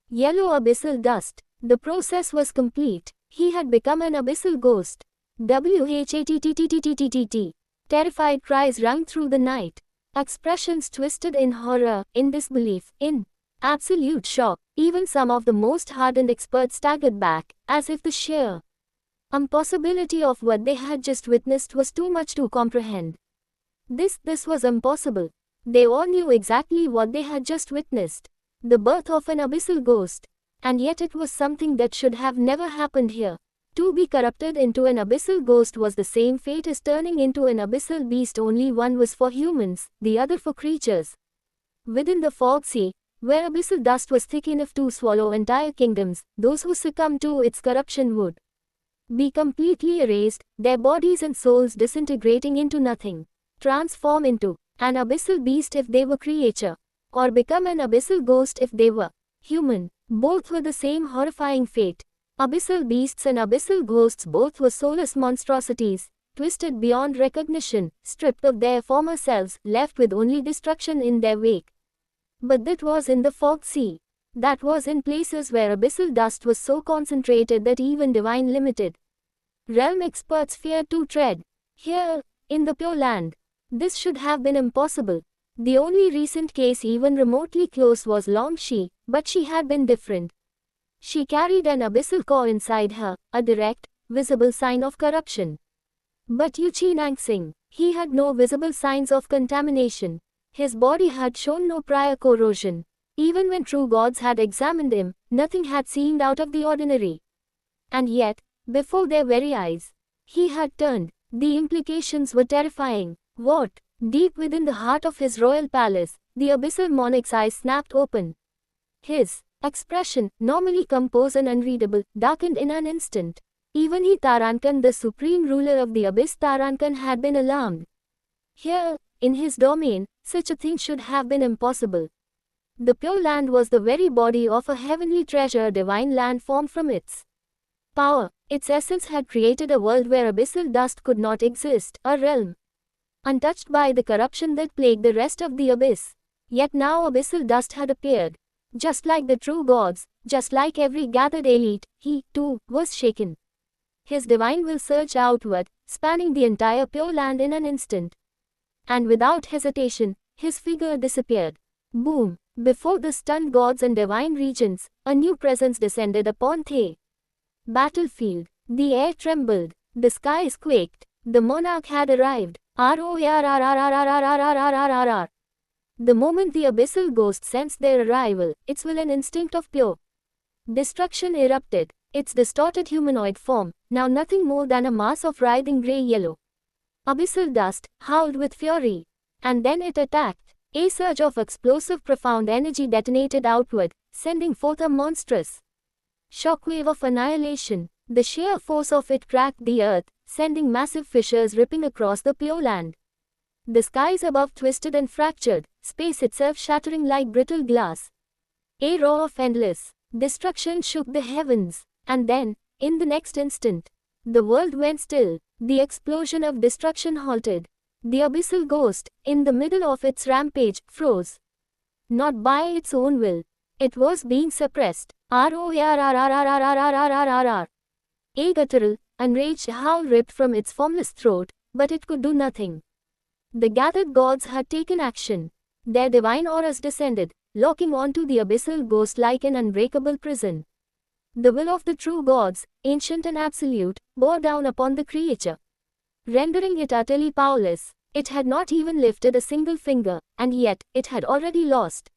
S1: yellow abyssal dust. The process was complete. He had become an abyssal ghost. Whattttttttt. Terrified cries rang through the night. Expressions twisted in horror, in disbelief, in absolute shock. Even some of the most hardened experts staggered back, as if the sheer impossibility of what they had just witnessed was too much to comprehend. This was impossible. They all knew exactly what they had just witnessed. The birth of an abyssal ghost. And yet it was something that should have never happened here. To be corrupted into an abyssal ghost was the same fate as turning into an abyssal beast, only one was for humans, the other for creatures. Within the fog sea, where abyssal dust was thick enough to swallow entire kingdoms, those who succumbed to its corruption would be completely erased, their bodies and souls disintegrating into nothing. Transform into an abyssal beast if they were creature, or become an abyssal ghost if they were human. Both were the same horrifying fate. Abyssal beasts and abyssal ghosts both were soulless monstrosities, twisted beyond recognition, stripped of their former selves, left with only destruction in their wake. But that was in the fog sea. That was in places where abyssal dust was so concentrated that even divine limited realm experts feared to tread. Here, in the Pure Land, this should have been impossible. The only recent case even remotely close was Long Shi, but she had been different. She carried an abyssal core inside her, a direct, visible sign of corruption. But Yuchi Nangsing, he had no visible signs of contamination. His body had shown no prior corrosion. Even when true gods had examined him, nothing had seemed out of the ordinary. And yet, before their very eyes, he had turned. The implications were terrifying. What? Deep within the heart of his royal palace, the abyssal monarch's eyes snapped open. His expression, normally composed and unreadable, darkened in an instant. Even he, Tarankhan, the supreme ruler of the abyss, Tarankhan, had been alarmed. Here, in his domain, such a thing should have been impossible. The Pure Land was the very body of a heavenly treasure, a divine land formed from its power. Its essence had created a world where abyssal dust could not exist, a realm untouched by the corruption that plagued the rest of the abyss. Yet now abyssal dust had appeared. Just like the true gods, just like every gathered elite, he, too, was shaken. His divine will surged outward, spanning the entire Pure Land in an instant. And without hesitation, his figure disappeared. Boom! Before the stunned gods and divine regents, a new presence descended upon the battlefield. The air trembled. The skies quaked. The monarch had arrived. R-O-A-R-R-R-R-R-R-R-R-R-R-R. The moment the abyssal ghost sensed their arrival, its will and instinct of pure destruction erupted. Its distorted humanoid form, now nothing more than a mass of writhing grey-yellow abyssal dust, howled with fury. And then it attacked. A surge of explosive profound energy detonated outward, sending forth a monstrous shockwave of annihilation. The sheer force of it cracked the earth, sending massive fissures ripping across the Pure Land. The skies above twisted and fractured, space itself shattering like brittle glass. A roar of endless destruction shook the heavens. And then, in the next instant, the world went still. The explosion of destruction halted. The abyssal ghost, in the middle of its rampage, froze. Not by its own will. It was being suppressed. R-O-A-R-R-R-R-R-R-R-R-R. A guttural, enraged howl ripped from its formless throat, but it could do nothing. The gathered gods had taken action. Their divine auras descended, locking onto the abyssal ghost like an unbreakable prison. The will of the true gods, ancient and absolute, bore down upon the creature, rendering it utterly powerless. It had not even lifted a single finger, and yet, it had already lost.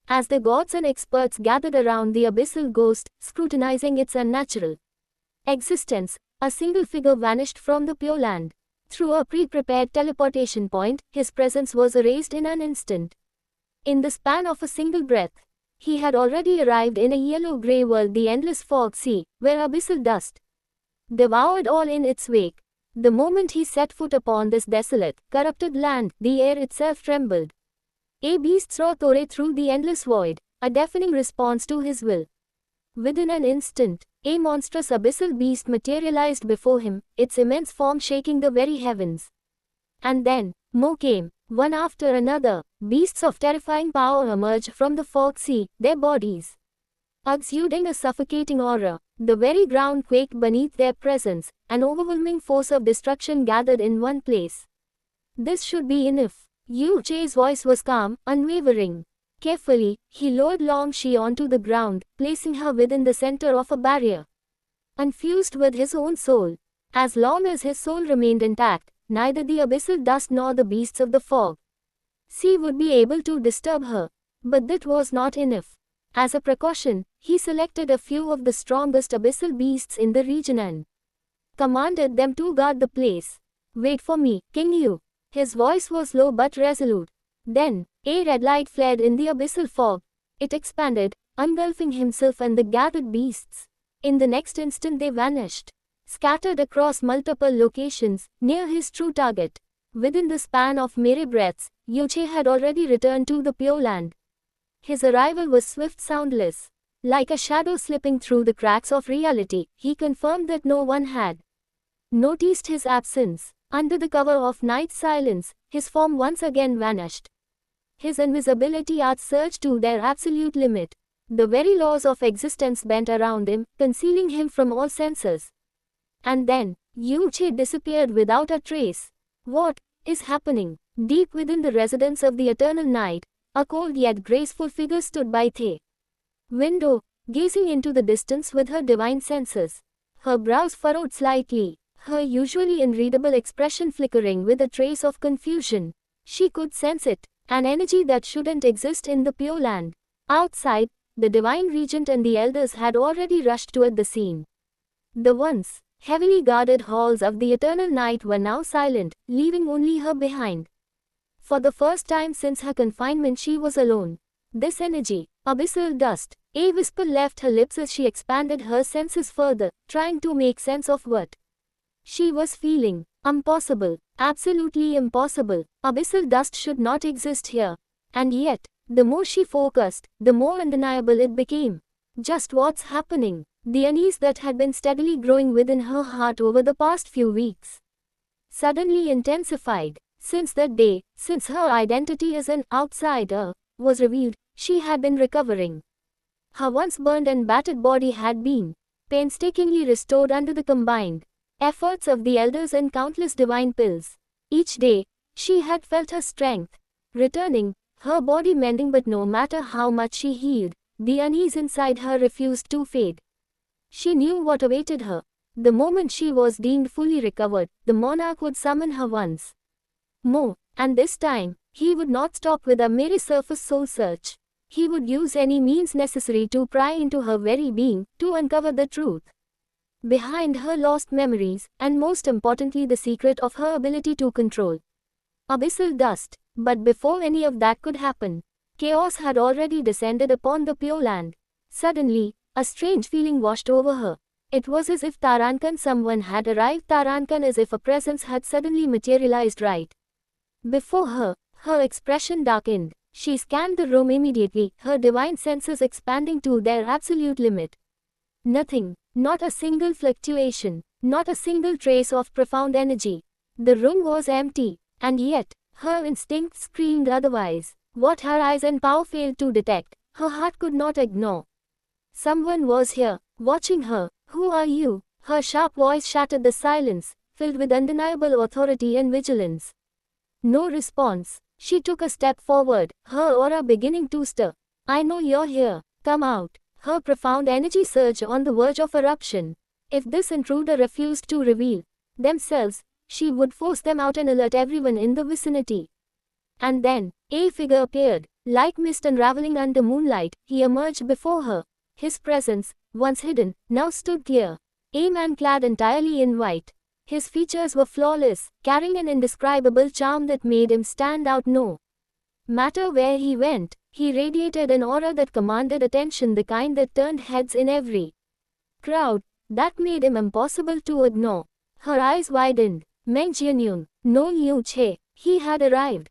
S1: As the gods and experts gathered around the abyssal ghost, scrutinizing its unnatural existence, a single figure vanished from the Pure Land. Through a pre-prepared teleportation point, his presence was erased in an instant. In the span of a single breath, he had already arrived in a yellow-grey world, the endless fog sea, where abyssal dust devoured all in its wake. The moment he set foot upon this desolate, corrupted land, the air itself trembled. A beast tore through the endless void, a deafening response to his will. Within an instant, a monstrous abyssal beast materialized before him, its immense form shaking the very heavens. And then, more came, one after another. Beasts of terrifying power emerged from the fog sea, their bodies exuding a suffocating aura. The very ground quaked beneath their presence. An overwhelming force of destruction gathered in one place. This should be enough. Yu Che's voice was calm, unwavering. Carefully, he lowered Long Shi onto the ground, placing her within the center of a barrier unfused with his own soul. As long as his soul remained intact, neither the abyssal dust nor the beasts of the fog sea would be able to disturb her. But that was not enough. As a precaution, he selected a few of the strongest abyssal beasts in the region and commanded them to guard the place. "Wait for me, King Yu." His voice was low but resolute. Then, a red light flared in the abyssal fog. It expanded, engulfing himself and the gathered beasts. In the next instant they vanished, scattered across multiple locations, near his true target. Within the span of mere breaths, Yu Che had already returned to the Pure Land. His arrival was swift, soundless. Like a shadow slipping through the cracks of reality, he confirmed that no one had noticed his absence. Under the cover of night's silence, his form once again vanished. His invisibility arts surged to their absolute limit. The very laws of existence bent around him, concealing him from all senses. And then, Yu Che disappeared without a trace. What is happening? Deep within the residence of the eternal night, a cold yet graceful figure stood by the window, gazing into the distance with her divine senses. Her brows furrowed slightly, her usually unreadable expression flickering with a trace of confusion. She could sense it, an energy that shouldn't exist in the Pure Land. Outside, the Divine Regent and the elders had already rushed toward the scene. The once heavily guarded halls of the Eternal Night were now silent, leaving only her behind. For the first time since her confinement she was alone. This energy, abyssal dust, a whisper left her lips as she expanded her senses further, trying to make sense of what she was feeling. Impossible, absolutely impossible. Abyssal dust should not exist here. And yet, the more she focused, the more undeniable it became. Just what's happening? The unease that had been steadily growing within her heart over the past few weeks suddenly intensified. Since that day, since her identity as an outsider was revealed, she had been recovering. Her once burned and battered body had been painstakingly restored under the combined efforts of the elders and countless divine pills. Each day, she had felt her strength returning, her body mending, but no matter how much she healed, the unease inside her refused to fade. She knew what awaited her. The moment she was deemed fully recovered, the monarch would summon her once more, and this time, he would not stop with a mere surface soul search. He would use any means necessary to pry into her very being, to uncover the truth behind her lost memories, and most importantly the secret of her ability to control abyssal dust. But before any of that could happen, chaos had already descended upon the Pure Land. Suddenly, a strange feeling washed over her. It was as if Tarankan someone had arrived Tarankan, as if a presence had suddenly materialized right before her. Her expression darkened. She scanned the room immediately, her divine senses expanding to their absolute limit. Nothing, not a single fluctuation, not a single trace of profound energy. The room was empty, and yet, her instincts screamed otherwise. What her eyes and power failed to detect, her heart could not ignore. Someone was here, watching her. Who are you? Her sharp voice shattered the silence, filled with undeniable authority and vigilance. No response. She took a step forward, her aura beginning to stir. I know you're here. Come out. Her profound energy surged on the verge of eruption. If this intruder refused to reveal themselves, she would force them out and alert everyone in the vicinity. And then, a figure appeared. Like mist unraveling under moonlight, he emerged before her. His presence, once hidden, now stood clear. A man clad entirely in white. His features were flawless, carrying an indescribable charm that made him stand out no matter where he went. He radiated an aura that commanded attention, the kind that turned heads in every crowd, that made him impossible to ignore. Her eyes widened. Meng Jianyun, no Yu Che, he had arrived.